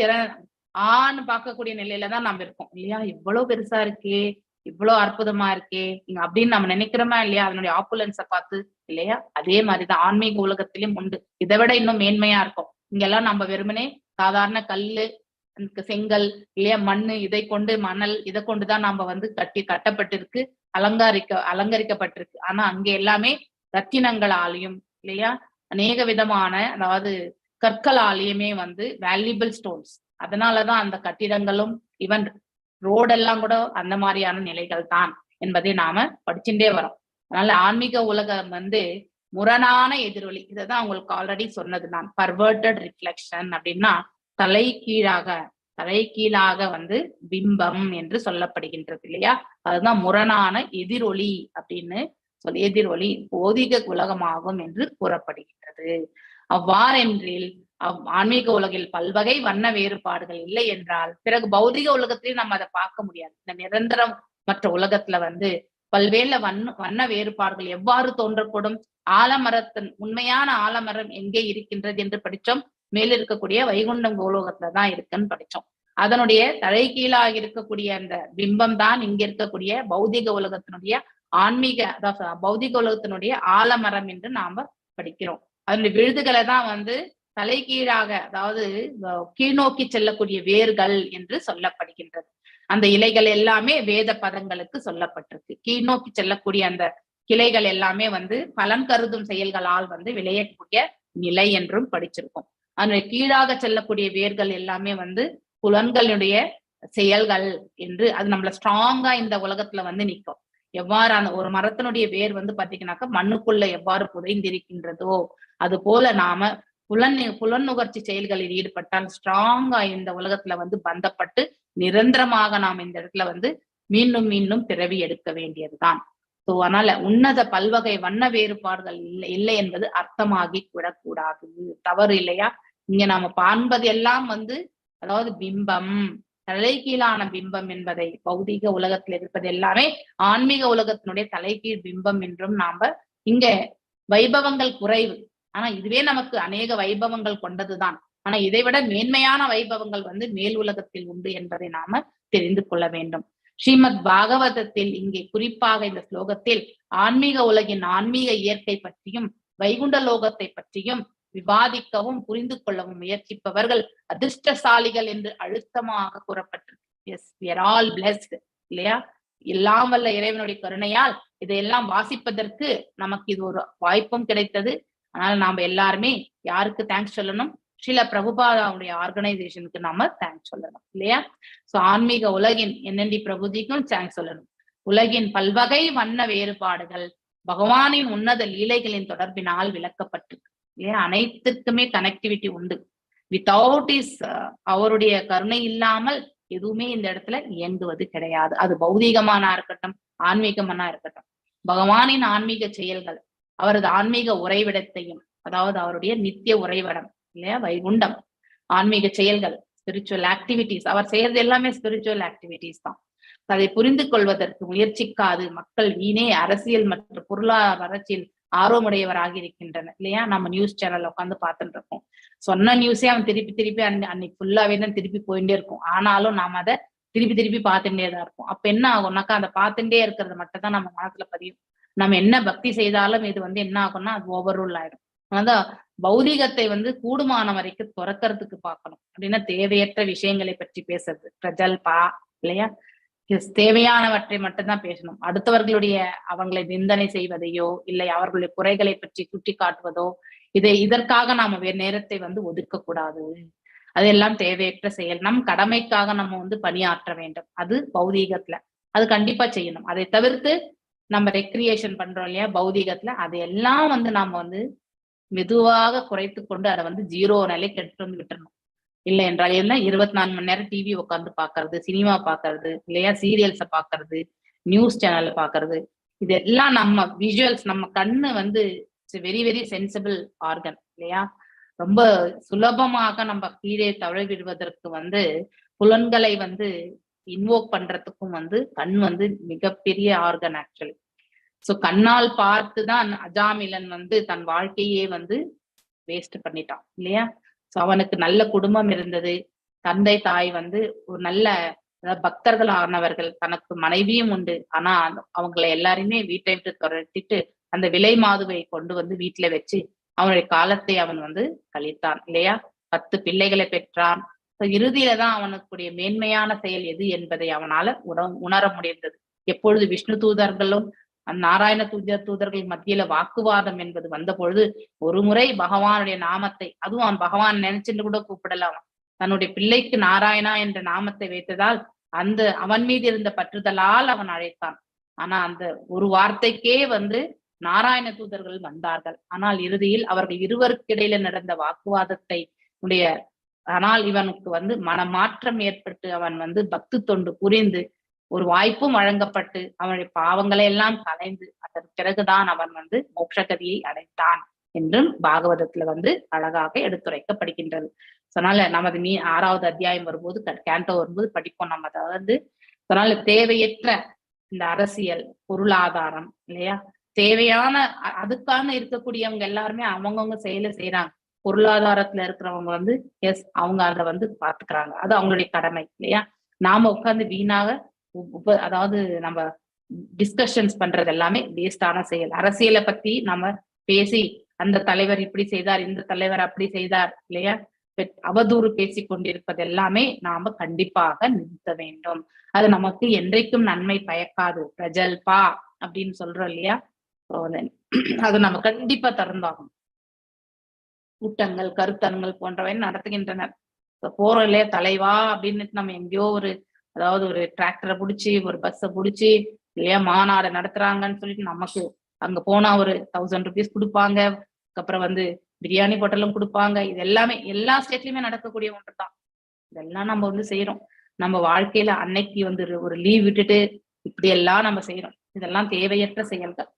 [SPEAKER 2] ஆன்னு பார்க்கக்கூடிய நிலையில தான் நம்ம இருக்கோம் இல்லையா. இவ்வளவு பெருசா இருக்கே, இவ்வளவு அற்புதமா இருக்கே அப்படின்னு நம்ம நினைக்கிறோமா இல்லையா, அதனுடைய ஆப்புலன்ஸை பார்த்து இல்லையா. அதே மாதிரிதான் ஆன்மீக உலகத்திலும் உண்டு. இதை விட இன்னும் மேன்மையா இருக்கும். இங்கெல்லாம் நம்ம வெறுமனே சாதாரண கல்லு, செங்கல் இல்லையா, மண்ணு, இதை கொண்டு மணல் இதை கொண்டுதான் நம்ம வந்து கட்டப்பட்டிருக்கு, அலங்கரிக்கப்பட்டிருக்கு. ஆனா அங்க எல்லாமே ரத்தினங்களாலையும் இல்லையா, அநேக விதமான அதாவது கற்களாலேயுமே வந்து வேல்யூபிள் ஸ்டோன்ஸ். அதனாலதான் அந்த கட்டிடங்களும் ஈவன் ரோடெல்லாம் கூட அந்த மாதிரியான நிலைகள் தான் என்பதை நாம படிச்சுட்டே வரோம். அதனால ஆன்மீக உலகம் வந்து முரணான எதிரொலி. இதைதான் உங்களுக்கு ஆல்ரெடி சொன்னது நான், பர்வர்டட் ரிஃப்ளெக்ஷன் அப்படின்னா தலைகீழாக வந்து பிம்பம் என்று சொல்லப்படுகின்றது இல்லையா. அதுதான் முரணான எதிரொலி அப்படின்னு சொல்லி, எதிரொலி பௌதிக உலகமாகும் என்று கூறப்படுகின்றது. அவ்வாறென்றில் ஆன்மீக உலகில் பல்வகை வண்ண வேறுபாடுகள் இல்லை என்றால் பிறகு பௌதிக உலகத்திலையும் நம்ம அதை பார்க்க முடியாது. இந்த நிரந்தரம் மற்ற உலகத்துல வந்து பல்வேறு வண்ண வேறுபாடுகள் எவ்வாறு தோன்றக்கூடும்? ஆலமரத்தின் உண்மையான ஆலமரம் எங்கே இருக்கின்றது என்று படிச்சோம். மேல இருக்கக்கூடிய வைகுண்டம் கோலோகத்துலதான் இருக்குன்னு படிச்சோம். அதனுடைய தலைகீழாக இருக்கக்கூடிய அந்த பிம்பம் தான் இங்க இருக்கக்கூடிய பௌதிக உலகத்தினுடைய ஆன்மீக, அதாவது பௌதிக உலகத்தினுடைய ஆலமரம் என்று நாம படிக்கிறோம். அதனுடைய விழுதுகளை தான் வந்து தலைகீழாக, அதாவது கீழ்நோக்கி செல்லக்கூடிய வேர்கள் என்று சொல்லப்படுகின்றது. அந்த இலைகள் எல்லாமே வேத பதங்களுக்கு சொல்லப்பட்டிருக்கு. கீழ்நோக்கி செல்லக்கூடிய அந்த கிளைகள் எல்லாமே வந்து பலன் கருதும் செயல்களால் வந்து விளையக்கூடிய நிலை என்றும் படிச்சிருக்கோம். அதனுடைய கீழாக செல்லக்கூடிய வேர்கள் எல்லாமே வந்து புலன்களுடைய செயல்கள் என்று, அது நம்மள ஸ்ட்ராங்கா இந்த உலகத்துல வந்து நிற்கும். எவ்வாறு அந்த ஒரு மரத்தினுடைய வேர் வந்து பாத்தீங்கன்னாக்கா மண்ணுக்குள்ள எவ்வாறு புதைந்திருக்கின்றதோ அது போல நாம புலன் நுகர்ச்சி செயல்களில் ஈடுபட்டால் ஸ்ட்ராங்கா இந்த உலகத்துல வந்து பந்தப்பட்டு நிரந்தரமாக நாம் இந்த இடத்துல வந்து மீண்டும் மீண்டும் பிறவி எடுக்க வேண்டியதுதான். சோ அதனால உன்னத பல்வகை வண்ண வேறுபாடுகள் இல்லை என்பது அர்த்தமாகி விடக்கூடாது, தவறு இல்லையா. இங்க நாம காண்பது எல்லாம் வந்து அதாவது பிம்பம், தலைகீழான பிம்பம் என்பதை, பௌதிக உலகத்தில் இருப்பது எல்லாமே ஆன்மீக உலகத்தினுடைய தலைகீழ் பிம்பம் என்றும் நாம இங்க வைபவங்கள் குறைவு. ஆனா இதுவே நமக்கு அநேக வைபவங்கள் கொண்டதுதான். ஆனா இதை விட மேன்மையான வைபவங்கள் வந்து மேல் உலகத்தில் உண்டு என்பதை நாம தெரிந்து கொள்ள வேண்டும். ஸ்ரீமத் பாகவதத்தில் இங்கே குறிப்பாக இந்த ஸ்லோகத்தில் ஆன்மீக உலகின் ஆன்மீக இயற்கை பற்றியும் வைகுண்ட லோகத்தை பற்றியும் விவாதிக்கவும் புரிந்து கொள்ளவும் முயற்சிப்பவர்கள் அதிர்ஷ்டசாலிகள் என்று அழுத்தமாக கூறப்பட்டிருக்கு. Yes, we are all blessed இல்லையா. எல்லாம் வல்ல இறைவனுடைய கருணையால் இதையெல்லாம் வாசிப்பதற்கு நமக்கு இது ஒரு வாய்ப்பும் கிடைத்தது. அதனால நாம எல்லாருமே யாருக்கு தேங்க்ஸ் சொல்லணும்? ஸ்ரீல பிரபுபாதாவுடைய ஆர்கனைசேஷனுக்கு நாம தேங்க்ஸ் சொல்லணும் இல்லையா. சோ ஆன்மீக உலகின் NND பிரபுஜிக்கும் தேங்க்ஸ் சொல்லணும். உலகின் பல்வகை வண்ண வேறுபாடுகள் பகவானின் உன்னத லீலைகளின் தொடர்பினால் விளக்கப்பட்டிருக்கு இல்லையா. அனைத்துக்குமே கனெக்டிவிட்டி உண்டு. வித்தவுட் இஸ் அவருடைய கருணை இல்லாமல் எதுவுமே இந்த இடத்துல இயங்குவது கிடையாது. அது பௌதீகமானா இருக்கட்டும், ஆன்மீகமானா இருக்கட்டும். பகவானின் ஆன்மீக செயல்கள், அவரது ஆன்மீக உறைவிடத்தையும், அதாவது அவருடைய நித்திய உறைவிடம் இல்லையா வைகுண்டம், ஆன்மீக செயல்கள், ஸ்பிரிச்சுவல் ஆக்டிவிட்டிஸ், அவர் செய்யறது எல்லாமே ஸ்பிரிச்சுவல் ஆக்டிவிட்டிஸ் தான். அதை புரிந்து கொள்வதற்கு முயற்சிக்காது மக்கள் வீணே அரசியல் மற்றும் பொருளாதார வளர்ச்சியில் ஆர்வமுடையவராக இருக்கின்றனர் இல்லையா. நம்ம நியூஸ் சேனல்ல உட்காந்து பார்த்துட்டு இருக்கோம். சொன்ன நியூஸே அவன் திருப்பி அன்னைக்கு ஃபுல்லாவே தான் திருப்பி போயிட்டே இருக்கும். ஆனாலும் நாம அதை திருப்பி பார்த்துட்டே தான் இருக்கும். அப்ப என்ன ஆகும்னாக்கா அந்த பார்த்துட்டே இருக்கிறது மட்டும் தான் நம்ம மனசுல பதியும். நம்ம என்ன பக்தி செய்தாலும் இது வந்து என்ன ஆகும்னா அது ஓவர் ரூல் ஆயிடும். அதான் பௌதிகத்தை வந்து கூடுமான வரைக்கும் துறக்கிறதுக்கு பார்க்கணும். அப்படின்னா தேவையற்ற விஷயங்களை பற்றி பேசுறது பிரஜல்பா இல்லையா. தேவையானவற்றை மட்டும்தான் பேசணும். அடுத்தவர்களுடைய அவங்களை நிந்தனை செய்வதையோ இல்லை அவர்களுடைய குறைகளை பற்றி சுட்டி காட்டுவதோ இதற்காக நாம வேறு நேரத்தை வந்து ஒதுக்க கூடாது. அதெல்லாம் தேவையற்ற செயல். நம் கடமைக்காக நம்ம வந்து பணியாற்ற வேண்டும். அது பௌதீகத்துல அது கண்டிப்பா செய்யணும். அதை தவிர்த்து நம்ம ரெக்ரியேஷன் பண்றோம் இல்லையா பௌதீகத்துல, அதையெல்லாம் வந்து நாம வந்து மெதுவாக குறைத்து கொண்டு அதை வந்து 0 நிலைக்கு எடுத்துட்டு வந்து விட்டுறணும். இல்லை என்றால் என்ன 24 மணி நேரம் டிவி உட்காந்து பாக்குறது, சினிமா பாக்குறது இல்லையா, சீரியல்ஸை பாக்குறது, நியூஸ் சேனல்ல பாக்குறது, இதெல்லாம் நம்ம விஷுவல்ஸ், நம்ம கண்ணு வந்து வெரி வெரி சென்சிபிள் ஆர்கன் இல்லையா. ரொம்ப சுலபமாக நம்ம கீழே தவழ விடுவதற்கு வந்து புலன்களை வந்து இன்வோக் பண்றதுக்கும் வந்து கண் வந்து மிகப்பெரிய ஆர்கன் ஆக்சுவலி. சோ கண்ணால் பார்த்துதான் அஜாமிலன் வந்து தன் வாழ்க்கையே வந்து வேஸ்ட் பண்ணிட்டான் இல்லையா. சோ அவனுக்கு நல்ல குடும்பம் இருந்தது, தந்தை தாய் வந்து ஒரு நல்ல பக்தர்கள் ஆனவர்கள், தனக்கு மனைவியும் உண்டு. ஆனா அவங்களை எல்லாருமே வீட்டை விட்டு துரத்திட்டு அந்த விலை மாதுவை கொண்டு வந்து வீட்டுல வச்சு அவனுடைய காலத்தை அவன் வந்து கழித்தான் இல்லையா. 10 பிள்ளைகளை பெற்றான். இறுதியில தான் அவனுக்குரிய மேன்மையான செயல் எது என்பதை அவனால உணர முடிந்தது. எப்பொழுது விஷ்ணு தூதர்களும் நாராயண தூதர்கள் மத்தியில வாக்குவாதம் என்பது வந்த பொழுது ஒரு முறை பகவானுடைய நாமத்தை, அதுவும் அவன் பகவான் நினைச்சுட்டு கூட கூப்பிடலாம், தன்னுடைய பிள்ளைக்கு நாராயணா என்ற நாமத்தை வைத்ததால் அந்த அவன் மீது இருந்த பற்றுதலால் அவன் அழைத்தான். ஆனா அந்த ஒரு வார்த்தைக்கே வந்து நாராயண தூதர்கள் வந்தார்கள். ஆனால் இறுதியில் அவர்கள் இருவருக்கு இடையில நடந்த வாக்குவாதத்தை உடைய ஆனால் இவனுக்கு வந்து மனமாற்றம் ஏற்பட்டு அவன் வந்து பக்தி தொண்டு புரிந்து ஒரு வாய்ப்பும் வழங்கப்பட்டு அவனுடைய பாவங்களை எல்லாம் கலைந்து அதற்கு பிறகுதான் அவன் வந்து மோட்சகதியை அடைந்தான் என்றும் பாகவதத்துல வந்து அழகாக எடுத்துரைக்கப்படுகின்றது. அதனால நமது 6வது அத்தியாயம் வரும்போது கேண்டோ வரும்போது படிப்போம் நம்ம. அதாவது அதனால தேவையற்ற இந்த அரசியல் பொருளாதாரம் இல்லையா, தேவையான அதுக்கான இருக்கக்கூடியவங்க எல்லாருமே அவங்கவுங்க செயலை செய்யறாங்க. பொருளாதாரத்துல இருக்கிறவங்க வந்து அவங்க அதை வந்து பாத்துக்கிறாங்க, அது அவங்களுடைய கடமை இல்லையா. நாம உட்கார்ந்து வீணாக அதாவது நம்ம டிஸ்கஷன்ஸ் பண்றது எல்லாமே வேஸ்டான செயல். அரசியலை பத்தி நம்ம பேசி அந்த தலைவர் இப்படி செய்தார், இந்த தலைவர் அப்படி செய்தார் இல்லையா, அவதூறு பேசி கொண்டிருப்பது எல்லாமே நாம கண்டிப்பாக நிறுத்த வேண்டும். அது நமக்கு என்றைக்கும் நன்மை பயக்காது. பிரஜல்பா அப்படின்னு சொல்றோம் இல்லையா, அது நம்ம கண்டிப்பா திறந்தாகும். கூட்டங்கள் கருத்தரங்கள் போன்றவை நடத்துகின்றனர். போறோம் இல்லையா, தலைவா அப்படின்னு நம்ம எங்கேயோ ஒரு அதாவது ஒரு டிராக்டரை பிடிச்சி ஒரு பஸ்ஸை பிடிச்சி இல்லையா மாநாடு நடத்துறாங்கன்னு சொல்லிட்டு நமக்கு அங்க போனா ஒரு 1000 rupees கொடுப்பாங்க. அப்புறம் வந்து பிரியாணி பொட்டலும் கொடுப்பாங்க. இது எல்லாமே எல்லா ஸ்டேட்லயுமே நடக்கக்கூடிய ஒன்றுதான். இதெல்லாம் நம்ம வந்து செய்யறோம். நம்ம வாழ்க்கையில அன்னைக்கு வந்து ஒரு லீவ் விட்டுட்டு இப்படி எல்லாம் நம்ம செய்யறோம். இதெல்லாம் தேவையற்ற செயல்கள்.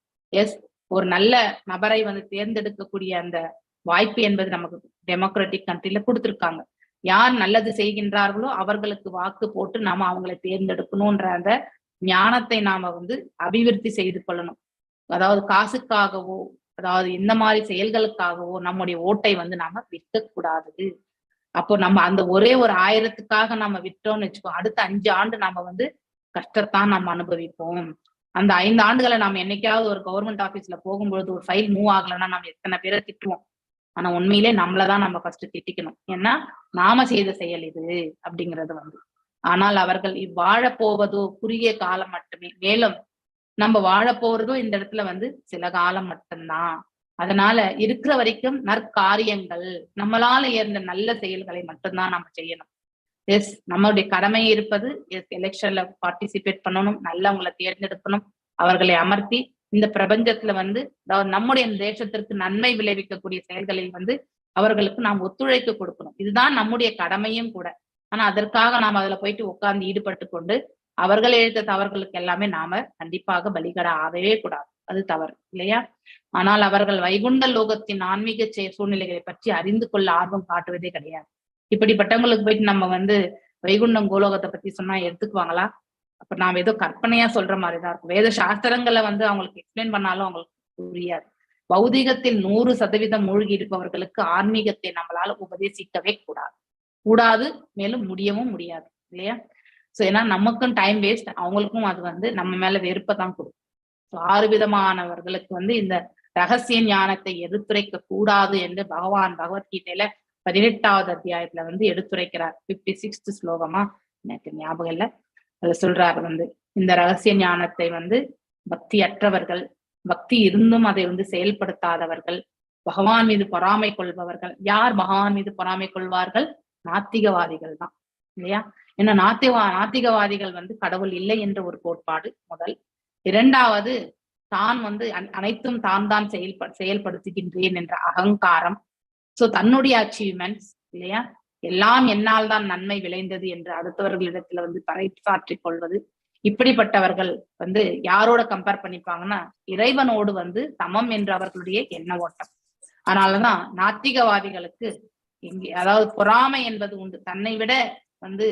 [SPEAKER 2] ஒரு நல்ல நபரை வந்து தேர்ந்தெடுக்கக்கூடிய அந்த வாய்ப்பு என்பது நமக்கு டெமோக்ராட்டிக் கண்ட்ரில கொடுத்துருக்காங்க. யார் நல்லது செய்கின்றார்களோ அவர்களுக்கு வாக்கு போட்டு நாம அவங்களை தேர்ந்தெடுக்கணும்ன்ற அந்த ஞானத்தை நாம வந்து அபிவிருத்தி செய்து கொள்ளணும். அதாவது காசுக்காகவோ அதாவது இந்த மாதிரி செயல்களுக்காகவோ நம்முடைய ஓட்டை வந்து நாம விற்க கூடாது. அப்போ நம்ம அந்த ஒரே ஒரு 1000த்துக்காக நம்ம விட்டோம்னு வச்சுக்கோ, அடுத்த 5 ஆண்டு நாம வந்து கஷ்டத்தான் நம்ம அனுபவிப்போம். அந்த 5 ஆண்டுகளை நாம என்னைக்காவது ஒரு கவர்மெண்ட் ஆபீஸ்ல போகும்பொழுது ஒரு ஃபைல் மூவ் ஆகலைன்னா நம்ம எத்தனை பேரை திட்டுவோம். ஆனா உண்மையிலே நம்மளதான் நம்ம ஃபர்ஸ்ட் திட்டிக்கணும். ஏன்னா நாம செய்த செயல் இது அப்படிங்கிறது வந்து. ஆனால் அவர்கள் வாழ போவதோ குறுகிய காலம் மட்டுமே. மேலும் நம்ம வாழ போறதோ இந்த இடத்துல வந்து சில காலம் மட்டும்தான். அதனால இருக்கிற வரைக்கும் நற்காரியங்கள் நம்மளால ஏற்ற நல்ல செயல்களை மட்டும்தான் நம்ம செய்யணும். நம்மளுடைய கடமை இருப்பது எலெக்ஷன்ல பார்ட்டிசிபேட் பண்ணணும், நல்லவங்களை தேர்ந்தெடுக்கணும், அவர்களை அமர்த்தி இந்த பிரபஞ்சத்துல வந்து அதாவது நம்முடைய தேசத்திற்கு நன்மை விளைவிக்கக்கூடிய செயல்களில் வந்து அவர்களுக்கு நாம் ஒத்துழைப்பு கொடுக்கணும். இதுதான் நம்முடைய கடமையும் கூட. ஆனா அதற்காக நாம் அதுல போயிட்டு உட்கார்ந்து ஈடுபட்டு கொண்டு அவர்கள் எழுத்த தவறுகளுக்கு எல்லாமே நாம கண்டிப்பாக பலிகடா ஆகவே கூடாது. அது தவறு இல்லையா. ஆனால் அவர்கள் வைகுண்ட லோகத்தின் ஆன்மீக சூழ்நிலைகளை பற்றி அறிந்து கொள்ள ஆர்வம் காட்டுவதே கிடையாது. இப்படிப்பட்டவங்களுக்கு போயிட்டு நம்ம வந்து வைகுண்டம் கோலோகத்தை பத்தி சொன்னா எடுத்துக்குவாங்களா? அப்ப நாம ஏதோ கற்பனையா சொல்ற மாதிரிதான் இருக்கும். வேத சாஸ்திரங்களை வந்து அவங்களுக்கு எக்ஸ்பிளைன் பண்ணாலும் அவங்களுக்கு புரியாது. பௌதிகத்தில் 100% மூழ்கி இருப்பவர்களுக்கு ஆன்மீகத்தை நம்மளால உபதேசிக்கவே கூடாது, மேலும் முடியவும் முடியாது இல்லையா. சோ ஏன்னா நமக்கும் டைம் வேஸ்ட், அவங்களுக்கும் அது வந்து நம்ம மேல வெறுப்பதான் கொடுக்கும். 6 விதமானவர்களுக்கு வந்து இந்த ரகசிய ஞானத்தை எடுத்துரைக்க கூடாது என்று பகவான் பகவத்கீதையில 18வது அத்தியாயத்துல வந்து எடுத்துரைக்கிறார். 56th ஸ்லோகமா எனக்கு ஞாபகம் இல்லை, அதுல சொல்றாரு வந்து இந்த ரகசிய ஞானத்தை வந்து பக்தி அற்றவர்கள், பக்தி இருந்தும் அதை வந்து செயல்படுத்தாதவர்கள், பகவான் மீது பொறாமை கொள்பவர்கள். யார் பகவான் மீது பொறாமை கொள்வார்கள்? நாத்திகவாதிகள் தான் இல்லையா. ஏன்னா நாத்திகவாதிகள் வந்து கடவுள் இல்லை என்ற ஒரு கோட்பாடு முதல். 2வது தான் வந்து அனைத்தும் தான் செயல்படுத்துகின்றேன் என்ற அகங்காரம். சோ தன்னுடைய அச்சீவ்மெண்ட்ஸ் இல்லையா, எல்லாம் என்னால் தான் நன்மை விளைந்தது என்று அடுத்தவர்களிடத்துல வந்து பறைசாற்றிக் கொள்வது. இப்படிப்பட்டவர்கள் வந்து யாரோட கம்பேர் பண்ணிப்பாங்கன்னா இறைவனோடு வந்து சமம் என்று அவர்களுடைய எண்ண ஓட்டம். அதனாலதான் நாத்திகவாதிகளுக்கு அதாவது பொறாமை என்பது உண்டு. தன்னை விட வந்து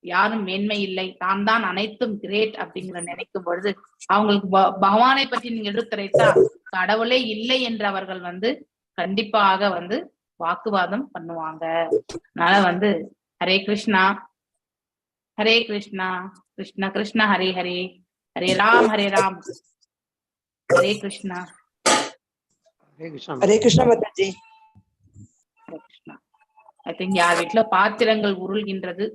[SPEAKER 2] யாரும் மேன்மை இல்லை, தான் தான் அனைத்தும் கிரேட் அப்படிங்கிற நினைக்கும் பொழுது அவங்களுக்கு பகவானை பற்றி நீங்க எடுத்துரைத்தா கடவுளே இல்லை என்று அவர்கள் கண்டிப்பாக வாக்குவாதம் பண்ணுவாங்க. அதனால ஹரே கிருஷ்ணா ஹரே கிருஷ்ணா கிருஷ்ண கிருஷ்ண ஹரே ஹரே, ஹரே ராம் ஹரே கிருஷ்ணா.
[SPEAKER 4] ஹரே கிருஷ்ணா மாதாஜி.
[SPEAKER 2] ஹரே கிருஷ்ணா. ஐ திங்க் யார் வீட்டுல பாத்திரங்கள் உருள்கின்றது.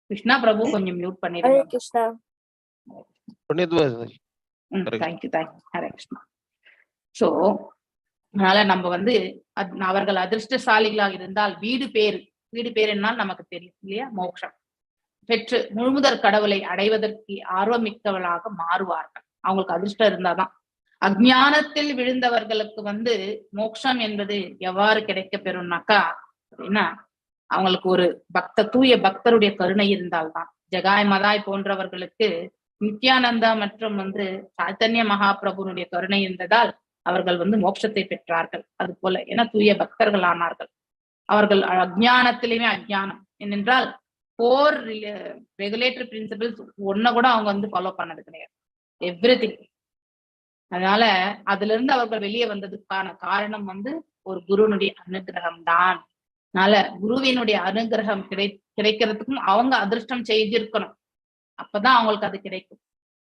[SPEAKER 2] கிருஷ்ணா பிரபு கொஞ்சம் மியூட் பண்ணிடுங்க.
[SPEAKER 7] ஹரே கிருஷ்ணா.
[SPEAKER 2] தேங்க்யூ ஹரே கிருஷ்ணா. சோ அதனால நம்ம அவர்கள் அதிர்ஷ்டசாலிகளாக இருந்தால் வீடு பேரு என்னால் நமக்கு தெரியும் இல்லையா, மோட்சம் பெற்று முழுமுதற் கடவுளை அடைவதற்கு ஆர்வமிக்கவளாக மாறுவார்கள். அவங்களுக்கு அதிர்ஷ்டம் இருந்தாதான். அஞ்ஞானத்தில் விழுந்தவர்களுக்கு மோட்சம் என்பது எவ்வாறு கிடைக்க பெறும்னாக்கா அப்படின்னா, அவங்களுக்கு ஒரு தூய பக்தருடைய கருணை இருந்தால்தான். ஜகாய் மதாய் போன்றவர்களுக்கு நித்யானந்தா மற்றும் சைத்தன்ய மகாபிரபுனுடைய கருணை இருந்ததால் அவர்கள் மோட்சத்தை பெற்றார்கள். அது போல ஏன்னா தூய பக்தர்கள் ஆனார்கள். அவர்கள் அஜ்ஞானத்திலுமே அஜ்ஞானம் என்னென்றால் 4 ரெகுலேட்டரி பிரின்சிபிள்ஸ் ஒன்ன கூட அவங்க ஃபாலோ பண்ணது கிடையாது, எவ்ரிதிங். அதனால அதுல இருந்து அவர்கள் வெளியே வந்ததுக்கான காரணம் ஒரு குருனுடைய அனுகிரகம் தான். அதனால குருவினுடைய அனுகிரகம் கிடைக்கிறதுக்கும் அவங்க அதிர்ஷ்டம் செய்திருக்கணும், அப்பதான் அவங்களுக்கு அது கிடைக்கும்.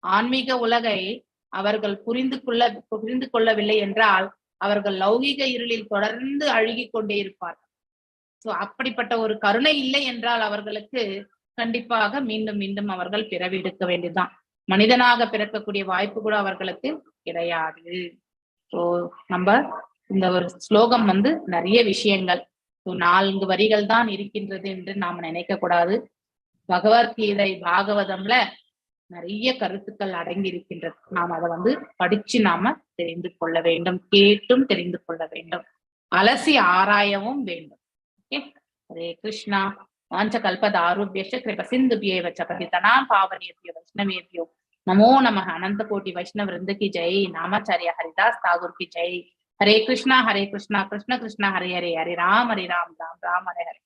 [SPEAKER 2] ஆன்மீக உலகை அவர்கள் புரிந்து கொள்ளவில்லை என்றால் அவர்கள் லௌகீக இருளில் தொடர்ந்து அழுகி கொண்டே இருப்பார்கள். சோ அப்படிப்பட்ட ஒரு கருணை இல்லை என்றால் அவர்களுக்கு கண்டிப்பாக மீண்டும் மீண்டும் அவர்கள் பிறவி எடுக்க வேண்டியதுதான். மனிதனாக பிறக்கக்கூடிய வாய்ப்பு கூட அவர்களுக்கு கிடையாது. சோ நம்ம இந்த ஒரு ஸ்லோகம் நிறைய விஷயங்கள் 4 வரிகள் தான் இருக்கின்றது என்று நாம நினைக்க கூடாது. பகவத்கீதை பாகவதம்ல நிறைய கருத்துக்கள் அடங்கி இருக்கின்றது. நாம் அதை படிச்சு நாம தெரிந்து கொள்ள வேண்டும், கேட்டும் தெரிந்து கொள்ள வேண்டும், அலசி ஆராயவும் வேண்டும். ஓகே, ஹரே கிருஷ்ணா. வாஞ்ச கல்பதாருப்யஸ்ய கிருப சிந்துப்யேவ ச பதிதனாம் பாவனேப்யோ வைஷ்ணவேப்யோ நமோ நமः. அனந்த கோட்டி வைஷ்ணவ விருந்த की जय. नामाचार्य हरिदास ठाकुर की जय. हरे कृष्णा कृष्ण कृष्ण हरे हरे, हरे राम राम राम हरे हरे.